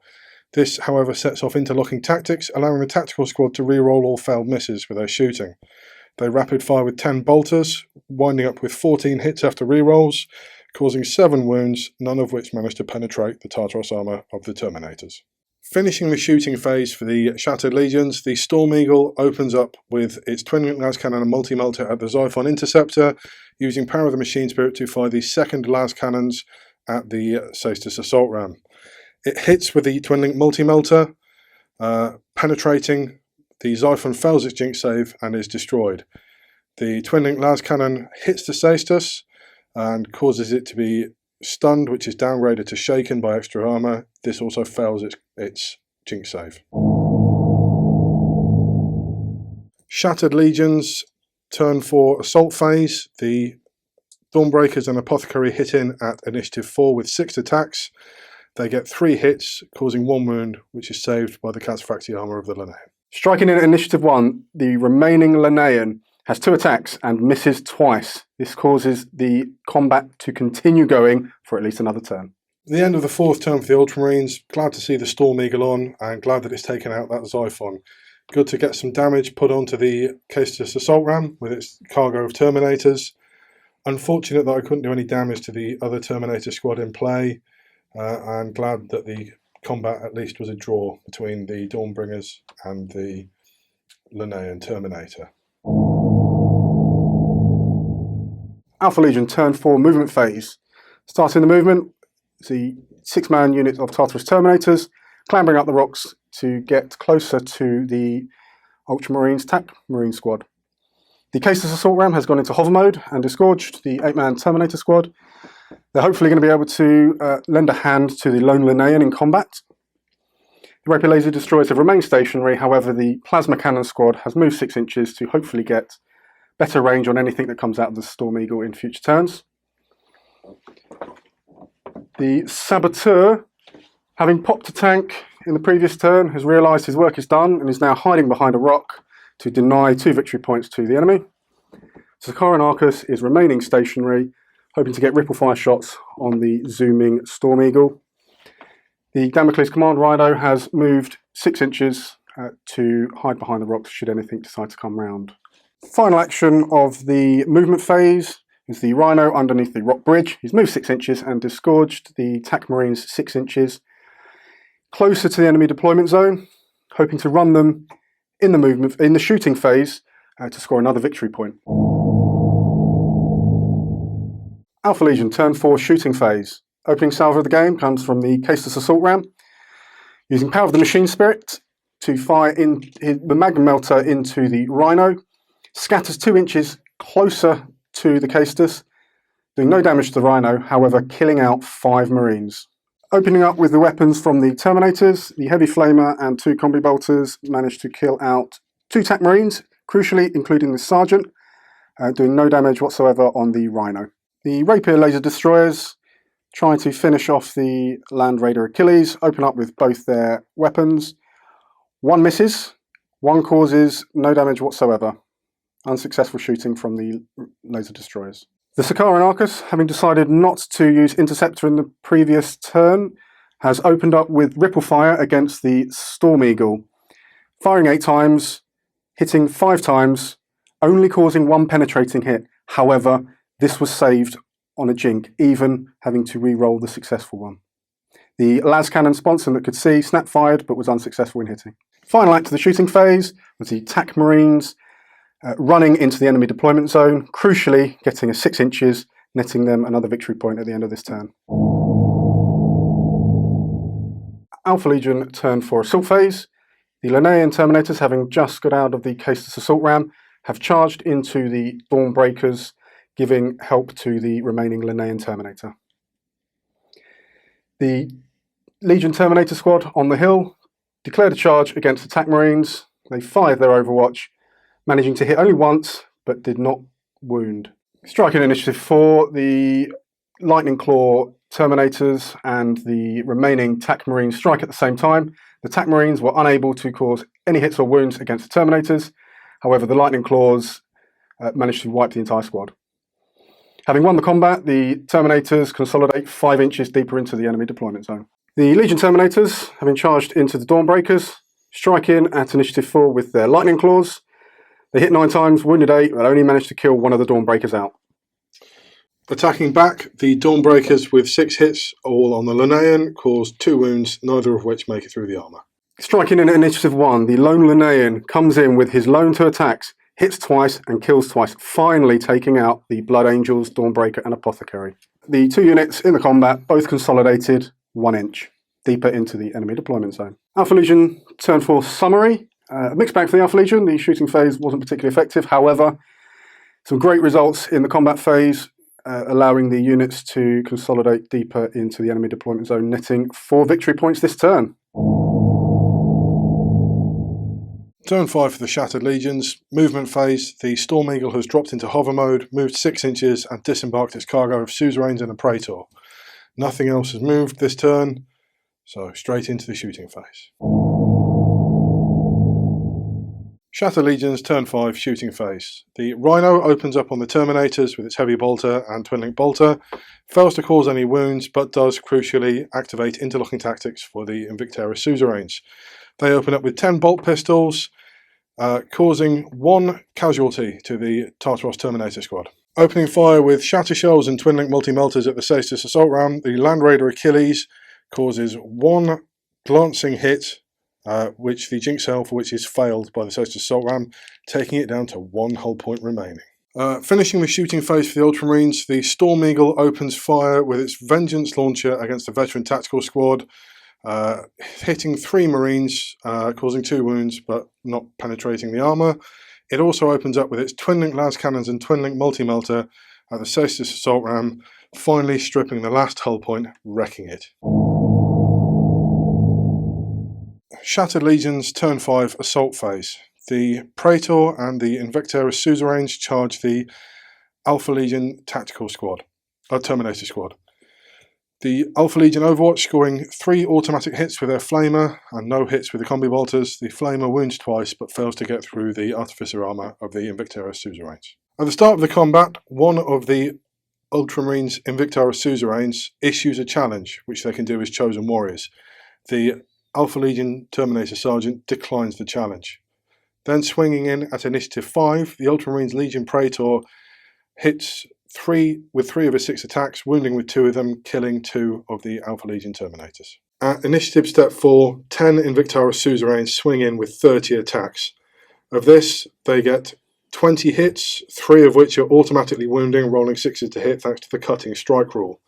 This, however, sets off interlocking tactics, allowing the tactical squad to re-roll all failed misses with their shooting. They rapid fire with 10 bolters, winding up with 14 hits after re-rolls, causing 7 wounds, none of which managed to penetrate the Tartaros armour of the Terminators. Finishing the shooting phase for the Shattered Legions, the Storm Eagle opens up with its twin-link las cannon and multi-melter at the Xiphon Interceptor, using power of the machine spirit to fire the second las cannons at the Saestus assault ram. It hits with the twin-link multi-melter, penetrating. The Xiphon fails its jink save and is destroyed. The twin-link las cannon hits the Saestus and causes it to be stunned, which is downgraded to shaken by extra armour. This also fails its jink save. Shattered Legions, turn 4 assault phase. The Dawnbreakers and Apothecary hit in at initiative 4 with 6 attacks. They get 3 hits, causing 1 wound, which is saved by the Cataphractii armour of the Linnaean. Striking in at initiative 1, the remaining Linnaean has 2 attacks and misses twice. This causes the combat to continue going for at least another turn. At the end of the 4th turn for the Ultramarines, glad to see the Storm Eagle on and glad that it's taken out that Xiphon. Good to get some damage put onto the Caestus assault ram with its cargo of Terminators. Unfortunate that I couldn't do any damage to the other Terminator squad in play, and glad that the combat at least was a draw between the Dawnbringers and the Linnaean Terminator. Alpha Legion, turn 4 movement phase. Starting the movement, the 6-man unit of Tartarus Terminators clambering up the rocks to get closer to the Ultramarines TAC Marine squad. The Caestus assault ram has gone into hover mode and disgorged the 8-man Terminator squad. They're hopefully going to be able to lend a hand to the lone Linnaean in combat. The Rapier laser destroyers have remained stationary, however the plasma cannon squad has moved 6 inches to hopefully get better range on anything that comes out of the Storm Eagle in future turns. The Saboteur, having popped a tank in the previous turn, has realised his work is done and is now hiding behind a rock to deny 2 victory points to the enemy. Sakaran Arcus is remaining stationary, hoping to get ripple fire shots on the zooming Storm Eagle. The Damocles Command Rhino has moved 6 inches to hide behind the rocks should anything decide to come round. Final action of the movement phase is the Rhino underneath the rock bridge. He's moved 6 inches and disgorged the TAC Marines 6 inches closer to the enemy deployment zone, hoping to run them in the shooting phase to score another victory point. Alpha Legion, turn 4 shooting phase. Opening salvo of the game comes from the Caestus assault ram, using power of the machine spirit to fire the Magnum melter into the Rhino. Scatters 2 inches closer to the Caestus, doing no damage to the Rhino, however killing out 5 Marines. Opening up with the weapons from the Terminators, the Heavy Flamer and 2 Combi Bolters managed to kill out 2 TAC Marines, crucially including the Sergeant, doing no damage whatsoever on the Rhino. The Rapier laser destroyers trying to finish off the Land Raider Achilles, open up with both their weapons. 1 misses, 1 causes no damage whatsoever. Unsuccessful shooting from the laser destroyers. The Sakaran Arcus, having decided not to use Interceptor in the previous turn, has opened up with ripple fire against the Storm Eagle, firing 8 times, hitting 5 times, only causing 1 penetrating hit. However, this was saved on a jink, even having to re-roll the successful one. The las cannon sponsor that could see snap fired but was unsuccessful in hitting. Final act of the shooting phase was the TAC Marines running into the enemy deployment zone, crucially getting a 6 inches, netting them another victory point at the end of this turn. Alpha Legion, turn 4 assault phase. The Linnaean Terminators, having just got out of the Caestus assault ram, have charged into the Dawnbreakers, giving help to the remaining Linnaean Terminator. The Legion Terminator squad on the hill declared a charge against attack marines. They fired their overwatch, managing to hit only once, but did not wound. Striking Initiative 4, the Lightning Claw Terminators and the remaining TAC Marines strike at the same time. The TAC Marines were unable to cause any hits or wounds against the Terminators. However, the Lightning Claws managed to wipe the entire squad. Having won the combat, the Terminators consolidate 5 inches deeper into the enemy deployment zone. The Legion Terminators, having charged into the Dawnbreakers, strike in at Initiative 4 with their Lightning Claws. They hit 9 times, wounded 8, but only managed to kill one of the Dawnbreakers out. Attacking back, the Dawnbreakers with 6 hits, all on the Linnaean, caused 2 wounds, neither of which make it through the armour. Striking in at Initiative 1, the lone Linnaean comes in with his lone 2 attacks, hits twice and kills twice, finally taking out the Blood Angels, Dawnbreaker and Apothecary. The 2 units in the combat both consolidated 1 inch deeper into the enemy deployment zone. Alpha Legion Turn 4 summary. A mixed bag for the Alpha Legion. The shooting phase wasn't particularly effective. However, some great results in the combat phase, allowing the units to consolidate deeper into the enemy deployment zone, netting 4 victory points this turn. Turn 5 for the Shattered Legions. Movement phase, the Storm Eagle has dropped into hover mode, moved 6 inches and disembarked its cargo of suzerains and a praetor. Nothing else has moved this turn, so straight into the shooting phase. Shattered Legions, turn 5, shooting phase. The Rhino opens up on the Terminators with its heavy bolter and twin-link bolter, fails to cause any wounds, but does crucially activate interlocking tactics for the Invictera suzerains. They open up with 10 bolt pistols, causing 1 casualty to the Tartaros Terminator squad. Opening fire with shatter shells and twin-link multi-melters at the Caestus assault ram, the Land Raider Achilles causes 1 glancing hit, which the Jinx Cell for which is failed by the Caestus assault ram, taking it down to 1 hull point remaining. Finishing the shooting phase for the Ultramarines, the Storm Eagle opens fire with its Vengeance launcher against the Veteran Tactical Squad, hitting 3 Marines, causing 2 wounds but not penetrating the armour. It also opens up with its twin-link las cannons and twin-link multi-melter at the Caestus assault ram, finally stripping the last hull point, wrecking it. Shattered Legions turn 5 assault phase. The Praetor and the Invictera suzerains charge the Alpha Legion tactical squad, Terminator squad. The Alpha Legion Overwatch scoring 3 automatic hits with their Flamer and no hits with the Combi Bolters. The Flamer wounds twice but fails to get through the Artificer armour of the Invictera suzerains. At the start of the combat, one of the Ultramarines Invictera suzerains issues a challenge, which they can do as chosen warriors. The Alpha Legion Terminator Sergeant declines the challenge. Then swinging in at Initiative 5, the Ultramarines Legion Praetor hits 3 with 3 of his 6 attacks, wounding with 2 of them, killing 2 of the Alpha Legion Terminators. At Initiative Step 4, 10 Invictera suzerains swing in with 30 attacks. Of this, they get 20 hits, 3 of which are automatically wounding, rolling 6s to hit thanks to the cutting strike rule.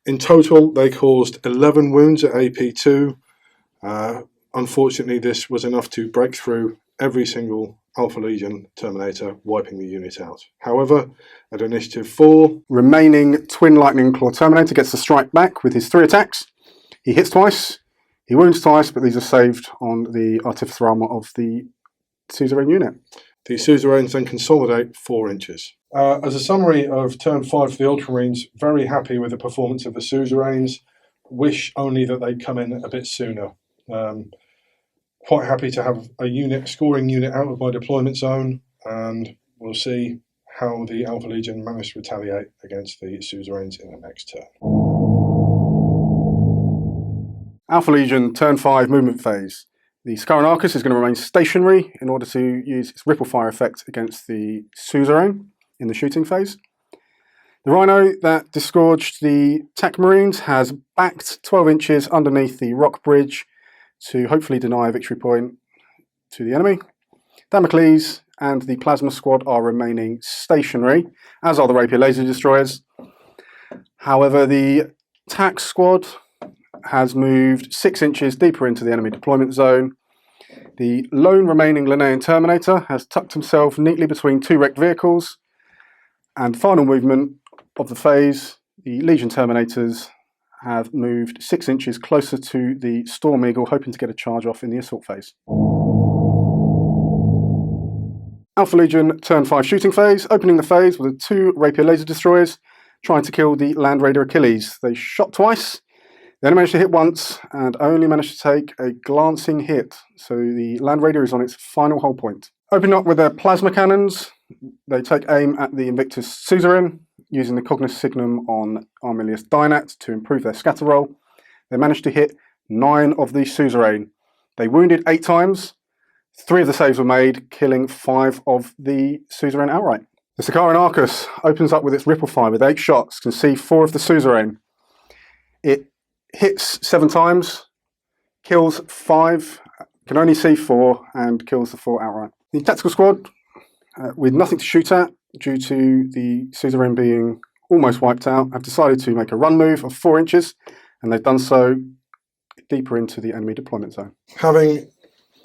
In total, they caused 11 wounds at AP2. Unfortunately, this was enough to break through every single Alpha Legion Terminator, wiping the unit out. However, at Initiative 4, remaining Twin Lightning Claw Terminator gets the strike back with his 3 attacks. He hits twice, he wounds twice, but these are saved on the Artificer armour of the suzerain unit. The suzerains then consolidate 4 inches. As a summary of Turn 5 for the Ultramarines, very happy with the performance of the suzerains. Wish only that they'd come in a bit sooner. Quite happy to have a scoring unit out of my deployment zone, and we'll see how the Alpha Legion managed to retaliate against the suzerains in the next turn. Alpha Legion Turn 5 movement phase. The Scaranarchus is going to remain stationary in order to use its ripple fire effect against the suzerain in the shooting phase. The Rhino that disgorged the TAC Marines has backed 12 inches underneath the rock bridge to hopefully deny a victory point to the enemy. Damocles and the Plasma Squad are remaining stationary, as are the Rapier Laser Destroyers. However, the TAC Squad has moved 6 inches deeper into the enemy deployment zone. The lone remaining Linnean Terminator has tucked himself neatly between 2 wrecked vehicles. And final movement of the phase, the Legion Terminators have moved 6 inches closer to the Storm Eagle, hoping to get a charge off in the assault phase. Alpha Legion turn 5 shooting phase, opening the phase with 2 Rapier laser destroyers, trying to kill the Land Raider Achilles. They shot twice, they only managed to hit once, and only managed to take a glancing hit, so the Land Raider is on its final hull point. Opening up with their plasma cannons, they take aim at the Invictus Suzerain, using the Cognis Signum on Armilius Dynat to improve their scatter roll. They managed to hit 9 of the Suzerain. They wounded 8 times, 3 of the saves were made, killing 5 of the Suzerain outright. The Sakaran Arcus opens up with its ripple fire with 8 shots, can see 4 of the Suzerain. It hits 7 times, kills 5, can only see 4, and kills the 4 outright. The tactical squad, with nothing to shoot at, due to the Suzerain being almost wiped out, have decided to make a run move of 4 inches, and they've done so deeper into the enemy deployment zone. Having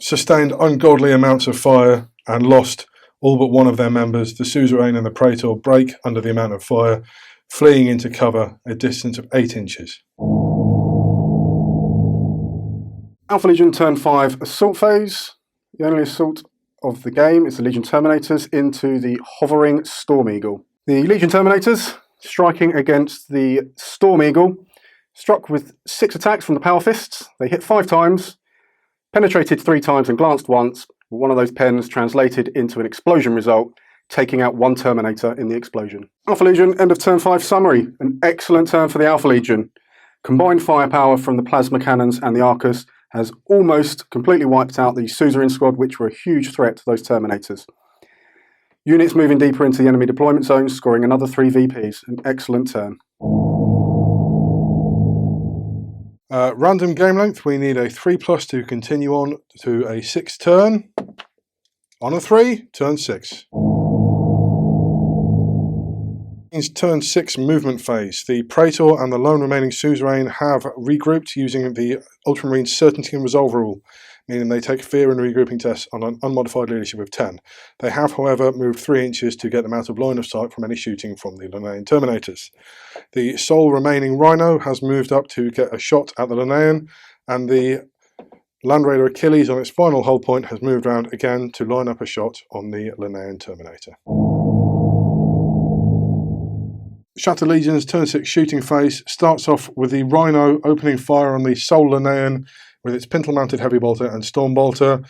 sustained ungodly amounts of fire and lost all but one of their members, the Suzerain and the Praetor break under the amount of fire, fleeing into cover a distance of 8 inches. Alpha Legion turn 5 assault phase. The only assault of the game is the Legion Terminators into the hovering Storm Eagle. The Legion Terminators, striking against the Storm Eagle, struck with 6 attacks from the Power Fists. They hit 5 times, penetrated 3 times and glanced once. One of those pens translated into an explosion result, taking out 1 Terminator in the explosion. Alpha Legion, end of turn 5 summary. An excellent turn for the Alpha Legion. Combined firepower from the plasma cannons and the Arcus has almost completely wiped out the Suzerain squad, which were a huge threat to those Terminators. Units moving deeper into the enemy deployment zones, scoring another 3 VPs. An excellent turn. Random game length, we need a 3+ to continue on to a 6 turn. On a 3, turn 6. Turn 6 movement phase. The Praetor and the lone remaining Suzerain have regrouped using the Ultramarine Certainty and Resolve rule, meaning they take fear and regrouping tests on an unmodified leadership of 10. They have, however, moved 3 inches to get them out of line of sight from any shooting from the Linnean Terminators. The sole remaining Rhino has moved up to get a shot at the Linnean, and the Land Raider Achilles on its final hull point has moved round again to line up a shot on the Linnean Terminator. Shatter Legion's turn 6 shooting phase starts off with the Rhino opening fire on the sole Linnean with its pintle-mounted heavy bolter and storm bolter,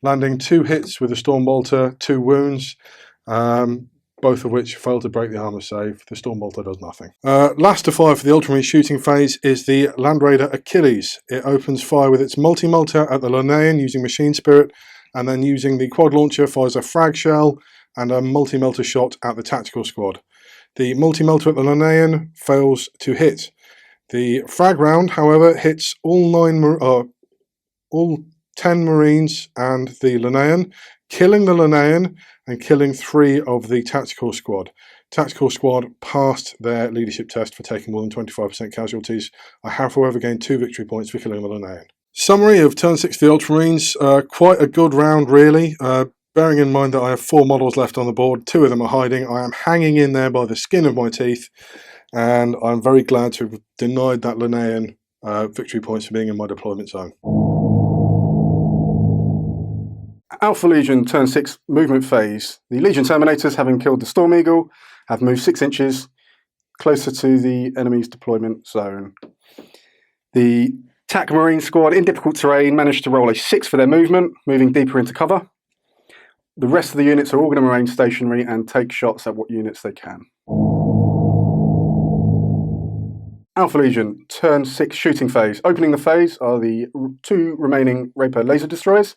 landing 2 hits with the storm bolter, 2 wounds, both of which fail to break the armor save. The storm bolter does nothing. Last to fire for the Ultramarine shooting phase is the Land Raider Achilles. It opens fire with its multi-melter at the Linnean using Machine Spirit, and then using the quad launcher fires a frag shell and a multi-melter shot at the tactical squad. The multi-melter at the Linnean fails to hit. The frag round, however, hits all 10 Marines and the Linnean, killing the Linnean and killing 3 of the tactical squad. Tactical squad passed their leadership test for taking more than 25% casualties. I have, however, gained 2 victory points for killing the Linnean. Summary of turn 6 for the Ultramarines. Quite a good round, really. Bearing in mind that I have 4 models left on the board, 2 of them are hiding. I am hanging in there by the skin of my teeth, and I'm very glad to have denied that Linnean victory points for being in my deployment zone. Alpha Legion turn 6 movement phase. The Legion Terminators, having killed the Storm Eagle, have moved 6 inches closer to the enemy's deployment zone. The TAC Marine squad in difficult terrain managed to roll a 6 for their movement, moving deeper into cover. The rest of the units are all going to remain stationary and take shots at what units they can. Alpha Legion, turn 6 shooting phase. Opening the phase are the 2 remaining Rapier laser destroyers.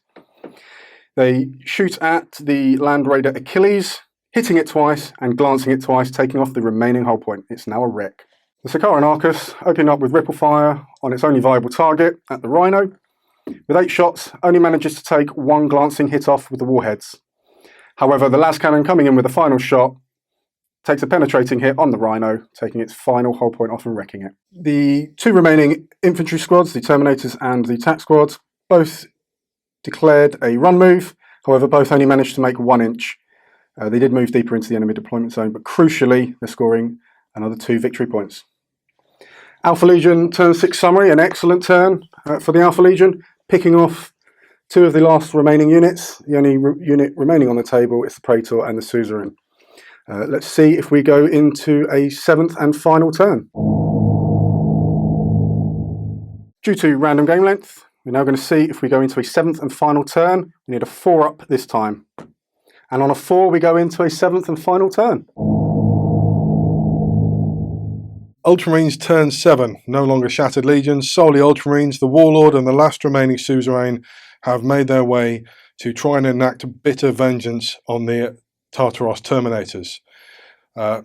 They shoot at the Land Raider Achilles, hitting it twice and glancing it twice, taking off the remaining hull point. It's now a wreck. The Sakaran Arcus, opening up with ripple fire on its only viable target at the Rhino. With 8 shots, only manages to take 1 glancing hit off with the warheads. However, the las cannon coming in with the final shot takes a penetrating hit on the Rhino, taking its final hull point off and wrecking it. The 2 remaining infantry squads, the Terminators and the Attack squads, both declared a run move. However, both only managed to make 1 inch. They did move deeper into the enemy deployment zone, but crucially, they're scoring another 2 victory points. Alpha Legion turn 6 summary, an excellent turn for the Alpha Legion, picking off 2 of the last remaining units. The only unit remaining on the table is the Praetor and the Suzerain. Let's see if we go into a 7th and final turn. Due to random game length, we're now going to see if we go into a 7th and final turn. We need a 4 up this time. And on a 4, we go into a 7th and final turn. Ultramarines turn 7, no longer Shattered Legions, solely Ultramarines. The Warlord and the last remaining Suzerain have made their way to try and enact bitter vengeance on the Tartaros Terminators.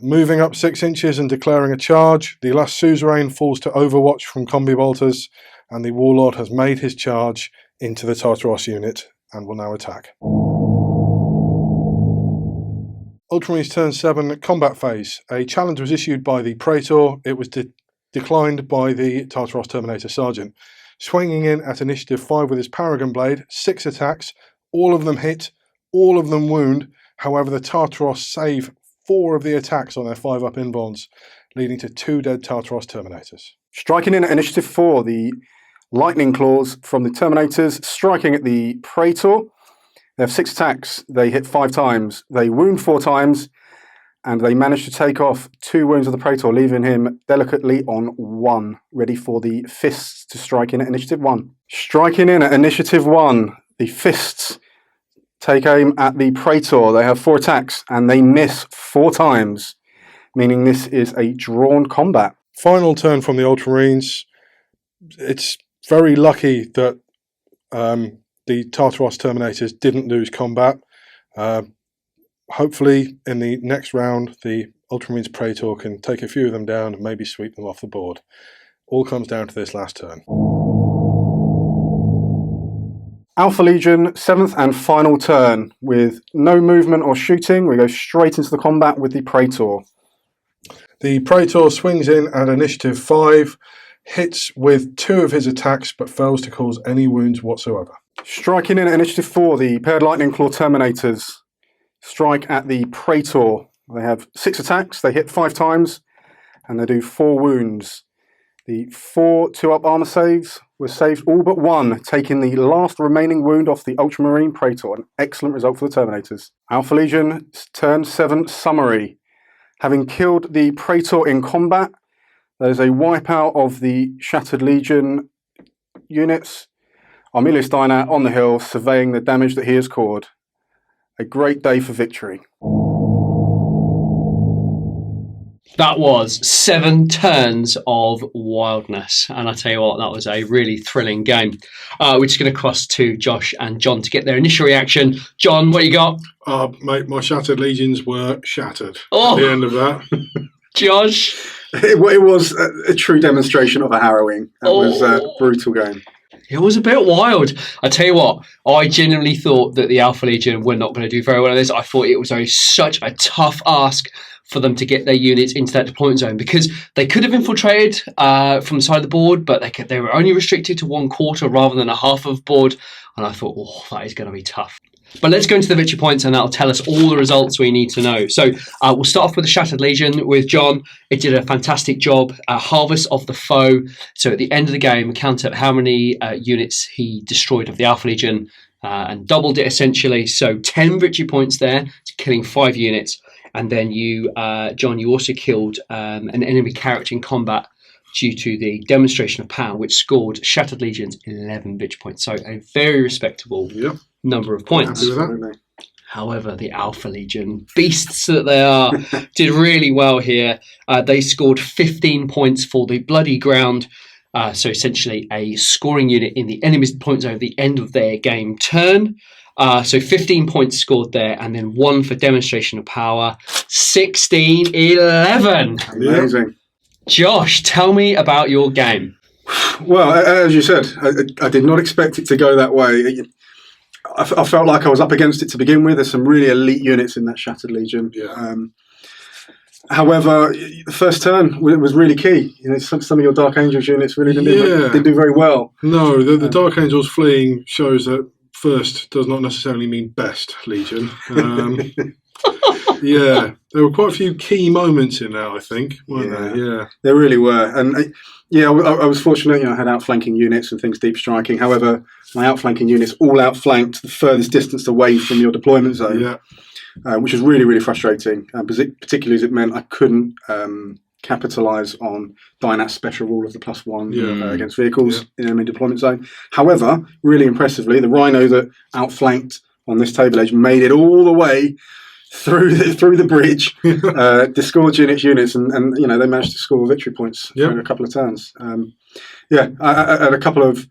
Moving up 6 inches and declaring a charge, the last Suzerain falls to Overwatch from Combi Bolters, and the Warlord has made his charge into the Tartaros unit and will now attack. Ultramarines turn 7, combat phase. A challenge was issued by the Praetor. It was declined by the Tartaros Terminator Sergeant. Swinging in at initiative 5 with his Paragon Blade, 6 attacks, all of them hit, all of them wound. However, the Tartaros save 4 of the attacks on their 5-up invulns, leading to 2 dead Tartaros Terminators. Striking in at initiative 4, the Lightning Claws from the Terminators, striking at the Praetor. They have 6 attacks, they hit 5 times, they wound 4 times, and they manage to take off 2 wounds of the Praetor, leaving him delicately on 1, ready for the Fists to strike in at initiative 1. Striking in at initiative 1, the Fists take aim at the Praetor. They have 4 attacks and they miss 4 times, meaning this is a drawn combat. Final turn from the Ultramarines. It's very lucky that the Tartaros Terminators didn't lose combat. Hopefully in the next round the Ultramarines Praetor can take a few of them down and maybe sweep them off the board. All comes down to this last turn. Alpha Legion, 7th and final turn. With no movement or shooting, we go straight into the combat with the Praetor. The Praetor swings in at initiative 5, hits with 2 of his attacks but fails to cause any wounds whatsoever. Striking in at initiative 4, the paired Lightning Claw Terminators strike at the Praetor. They have 6 attacks, they hit 5 times, and they do 4 wounds. The 4 2-up armor saves were saved all but 1, taking the last remaining wound off the Ultramarine Praetor. An excellent result for the Terminators. Alpha Legion, turn 7 summary. Having killed the Praetor in combat, there's a wipeout of the Shattered Legion units. Armelius Dynat on the hill, surveying the damage that he has caused. A great day for victory. That was 7 turns of wildness. And I tell you what, that was a really thrilling game. We're just going to cross to Josh and John to get their initial reaction. John, what you got? Mate, my Shattered Legions were shattered at the end of that. Josh? It was a true demonstration of a harrowing. That was a brutal game. It was a bit wild. I tell you what, I genuinely thought that the Alpha Legion were not going to do very well in this. I thought it was such a tough ask for them to get their units into that deployment zone, because they could have infiltrated from the side of the board, but they were only restricted to 1/4 rather than a half of board. And I thought, that is going to be tough. But let's go into the victory points, and that'll tell us all the results we need to know. So we'll start off with the Shattered Legion with John. It did a fantastic job. Harvest of the Foe. So at the end of the game, count up how many units he destroyed of the Alpha Legion and doubled it essentially. So 10 victory points there, killing 5 units. And then you, John, you also killed an enemy character in combat due to the demonstration of power, which scored Shattered Legion's 11 victory points. So a very respectable number of points. However, the Alpha Legion, beasts that they are, did really well here. They scored 15 points for the Bloody Ground. So essentially a scoring unit in the enemy's point zone at the end of their game turn. So 15 points scored there, and then 1 for demonstration of power. 16-11. Amazing. Josh, tell me about your game. Well, as you said, I did not expect it to go that way. I felt like I was up against it to begin with. There's some really elite units in that Shattered Legion. Yeah. However, the first turn was really key. Some of your Dark Angels units really didn't do very well. No, the Dark Angels fleeing shows that first does not necessarily mean best Legion. Yeah, there were quite a few key moments in that, I think, weren't there? Yeah, there really were. And I was fortunate. I had outflanking units and things deep striking. However, my outflanking units all outflanked the furthest distance away from your deployment zone, which was really, really frustrating. Particularly as it meant I couldn't capitalise on Dynat's special rule of the +1 against vehicles in enemy deployment zone. However, really impressively, the Rhino that outflanked on this table edge made it all the way through the bridge, disgorging its units, and they managed to score victory points in a couple of turns. I had a couple of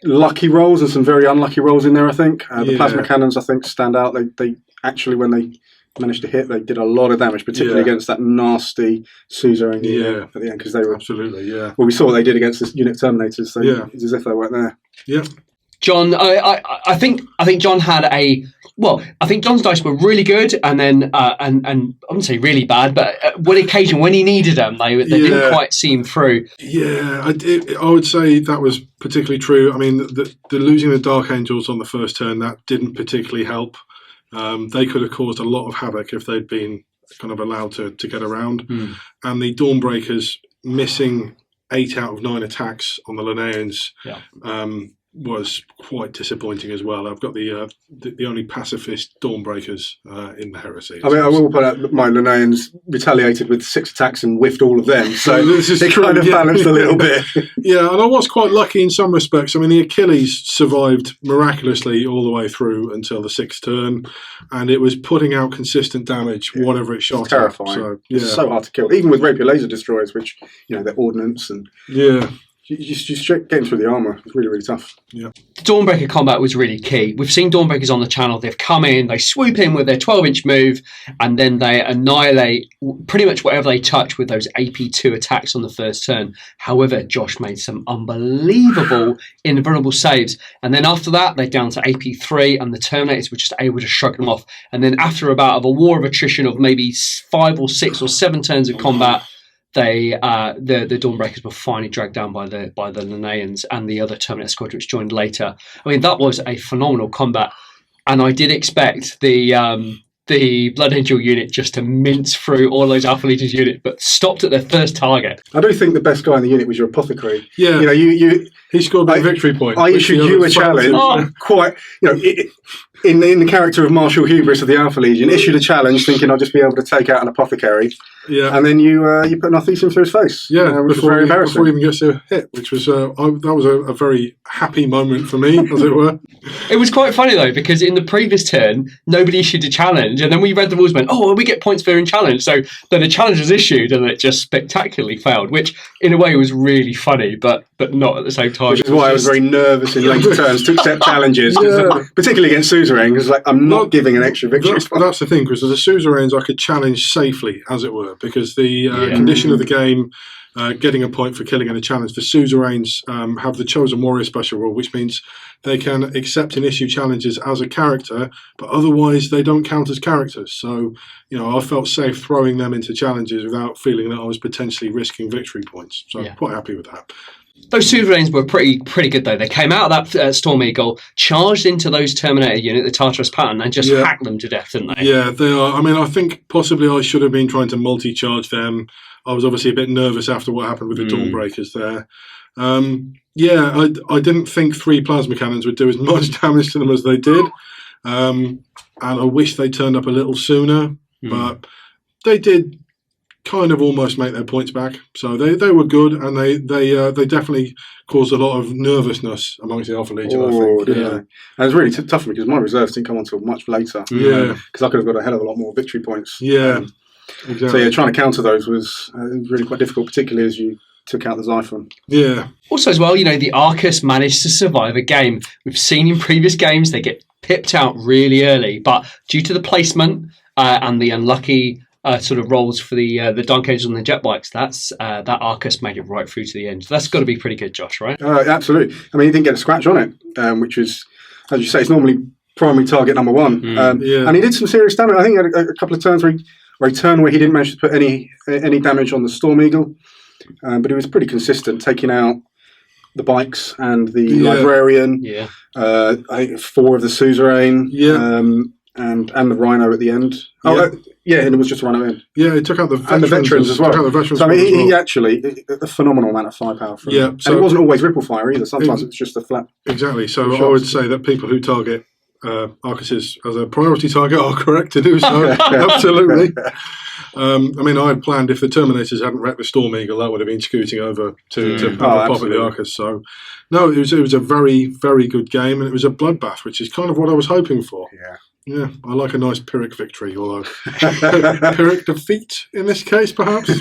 lucky rolls and some very unlucky rolls in there. I think the plasma cannons, I think, stand out. They actually, when they managed to hit, they did a lot of damage, particularly against that nasty suzerain at the end, because they were absolutely Well, we saw what they did against the unit terminators. So it's as if they weren't there. Yeah. John, I think John had I think John's dice were really good, and then and I wouldn't say really bad, but when he needed them, they didn't quite seem through. Yeah, I would say that was particularly true. I mean, the losing the Dark Angels on the first turn, that didn't particularly help. They could have caused a lot of havoc if they'd been kind of allowed to get around. And the Dawnbreakers missing 8 out of 9 attacks on the Linnaeans was quite disappointing as well. I've got the only pacifist Dawnbreakers in the Heresy. I mean, I will point out that my Linnaeans retaliated with 6 attacks and whiffed all of them, so they kind of balanced a little bit. Yeah, and I was quite lucky in some respects. I mean, the Achilles survived miraculously all the way through until the 6th turn, and it was putting out consistent damage, whatever it shot. It's terrifying. So, it's so hard to kill, even with rapier laser destroyers, which they're ordnance and just getting through the armour was really, really tough. Yeah. The Dawnbreaker combat was really key. We've seen Dawnbreakers on the channel. They've come in, they swoop in with their 12-inch move, and then they annihilate pretty much whatever they touch with those AP2 attacks on the first turn. However, Josh made some unbelievable invulnerable saves. And then after that, they're down to AP3, and the Terminators were just able to shrug them off. And then after a war of attrition of maybe 5 or 6 or 7 turns of combat, the Dawnbreakers were finally dragged down by the Linnaeans and the other Terminator squad, which joined later. I mean, that was a phenomenal combat, and I did expect the Blood Angel unit just to mince through all those Alpha Legions units, but stopped at their first target. I do think the best guy in the unit was your apothecary. Yeah, he scored a victory point. I issued you a challenge, quite in the character of Marshal Hubris of the Alpha Legion, issued a challenge thinking I'll just be able to take out an apothecary. Yeah, and then you put Narthesium through his face. Yeah, which was very embarrassing. Before he even gets a hit, which was that was a very happy moment for me, as it were. It was quite funny though, because in the previous turn nobody issued a challenge, and then we read the rules and went, we get points for in challenge. So then the challenge was issued, and it just spectacularly failed, which in a way was really funny, but not at the same time. Which is why I was very nervous in later turns to accept challenges, particularly against suzerain, because I'm not giving an extra victory. That's the thing, because as a suzerains I could challenge safely, as it were, because the condition of the game, getting a point for killing in a challenge, the suzerains have the Chosen Warrior special rule, which means they can accept and issue challenges as a character, but otherwise they don't count as characters. So, I felt safe throwing them into challenges without feeling that I was potentially risking victory points. So I'm quite happy with that. Those suzerains were pretty good though. They came out of that Storm Eagle, charged into those Terminator unit, the Tartarus pattern, and just hacked them to death, didn't they? Yeah, they are. I mean, I think possibly I should have been trying to multi-charge them. I was obviously a bit nervous after what happened with the Dawnbreakers there. I didn't think 3 plasma cannons would do as much damage to them as they did. And I wish they turned up a little sooner, but they did kind of almost make their points back. So they were good, and they definitely caused a lot of nervousness amongst the Alpha Legion, I think. Yeah. And it was really tough for me because my reserves didn't come on until much later. Yeah. Because I could have got a hell of a lot more victory points. Yeah. Exactly. So trying to counter those was really quite difficult, particularly as you took out the Xiphon. Yeah. Also as well, the Arcus managed to survive a game. We've seen in previous games they get pipped out really early, but due to the placement and the unlucky sort of rolls for the Dunk Angels and the jet bikes, that Arcus made it right through to the end. So that's got to be pretty good, Josh, right? Absolutely. I mean, he didn't get a scratch on it, which was, as you say, it's normally primary target number 1. And he did some serious damage. I think he had a couple of turns where he where he turned where he didn't manage to put any damage on the Storm Eagle, but he was pretty consistent, taking out the bikes and the Librarian. Yeah. I think 4 of the Suzerain. Yeah. And the Rhino at the end. And it was just a Rhino in. Yeah, he took out the veterans as well. So I mean, he actually a phenomenal amount of firepower. So and it wasn't always ripple fire either. Sometimes it's just a flat. Exactly. So I would say that people who target Arcuses as a priority target are correct to do so. Absolutely. I mean, I had planned if the Terminators hadn't wrecked the Storm Eagle, that would have been scooting over to have a pop at the Arcus. So, no, it was a very, very good game, and it was a bloodbath, which is kind of what I was hoping for. Yeah, I like a nice Pyrrhic victory, although Pyrrhic defeat in this case, perhaps.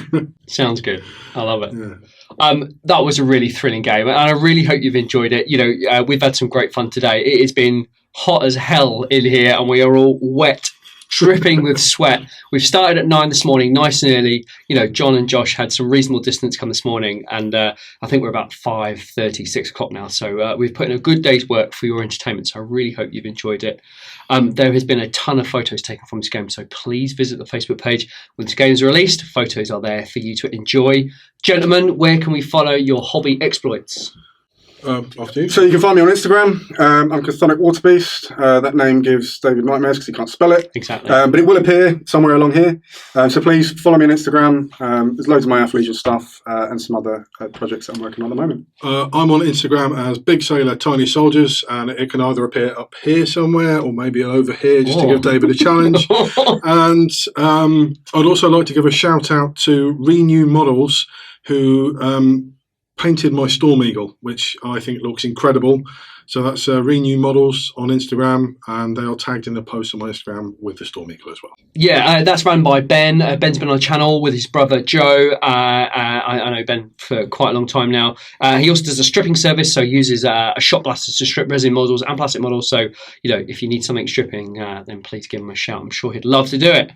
Sounds good. I love it. Yeah. That was a really thrilling game, and I really hope you've enjoyed it. You know, we've had some great fun today. It has been hot as hell in here, and we are all wet, dripping with sweat. We've started at 9 this morning, nice and early. You know, John and Josh had some reasonable distance come this morning, and I think we're about 5:30, 6 o'clock now. So we've put in a good day's work for your entertainment. So I really hope you've enjoyed it. There has been a ton of photos taken from this game, so please visit the Facebook page. When this game is released, photos are there for you to enjoy. Gentlemen, where can we follow your hobby exploits? After you. So you can find me on Instagram. I'm Chthonic Waterbeast. That name gives David nightmares because he can't spell it. Exactly. But it will appear somewhere along here. So please follow me on Instagram. There's loads of my Athleisure stuff and some other projects that I'm working on at the moment. I'm on Instagram as Big Sailor Tiny Soldiers, and it can either appear up here somewhere or maybe over here just to give David a challenge. And I'd also like to give a shout out to Renew Models, who painted my Storm Eagle, which I think looks incredible. So that's Renew Models on Instagram, and they are tagged in the post on my Instagram with the Storm Eagle as well. Yeah, that's run by Ben. Ben's been on the channel with his brother Joe. I know Ben for quite a long time now. He also does a stripping service, so uses a shot blasters to strip resin models and plastic models. So, you know, if you need something stripping, then please give him a shout. I'm sure he'd love to do it.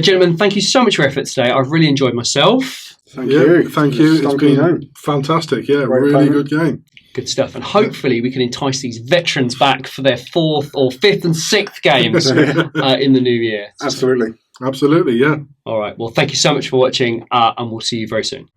Gentlemen, thank you so much for your efforts today. I've really enjoyed myself. Thank you. It's been fantastic. Yeah, really good game. Good stuff. And hopefully we can entice these veterans back for their 4th or 5th and 6th games in the new year. Absolutely, yeah. All right. Well, thank you so much for watching, and we'll see you very soon.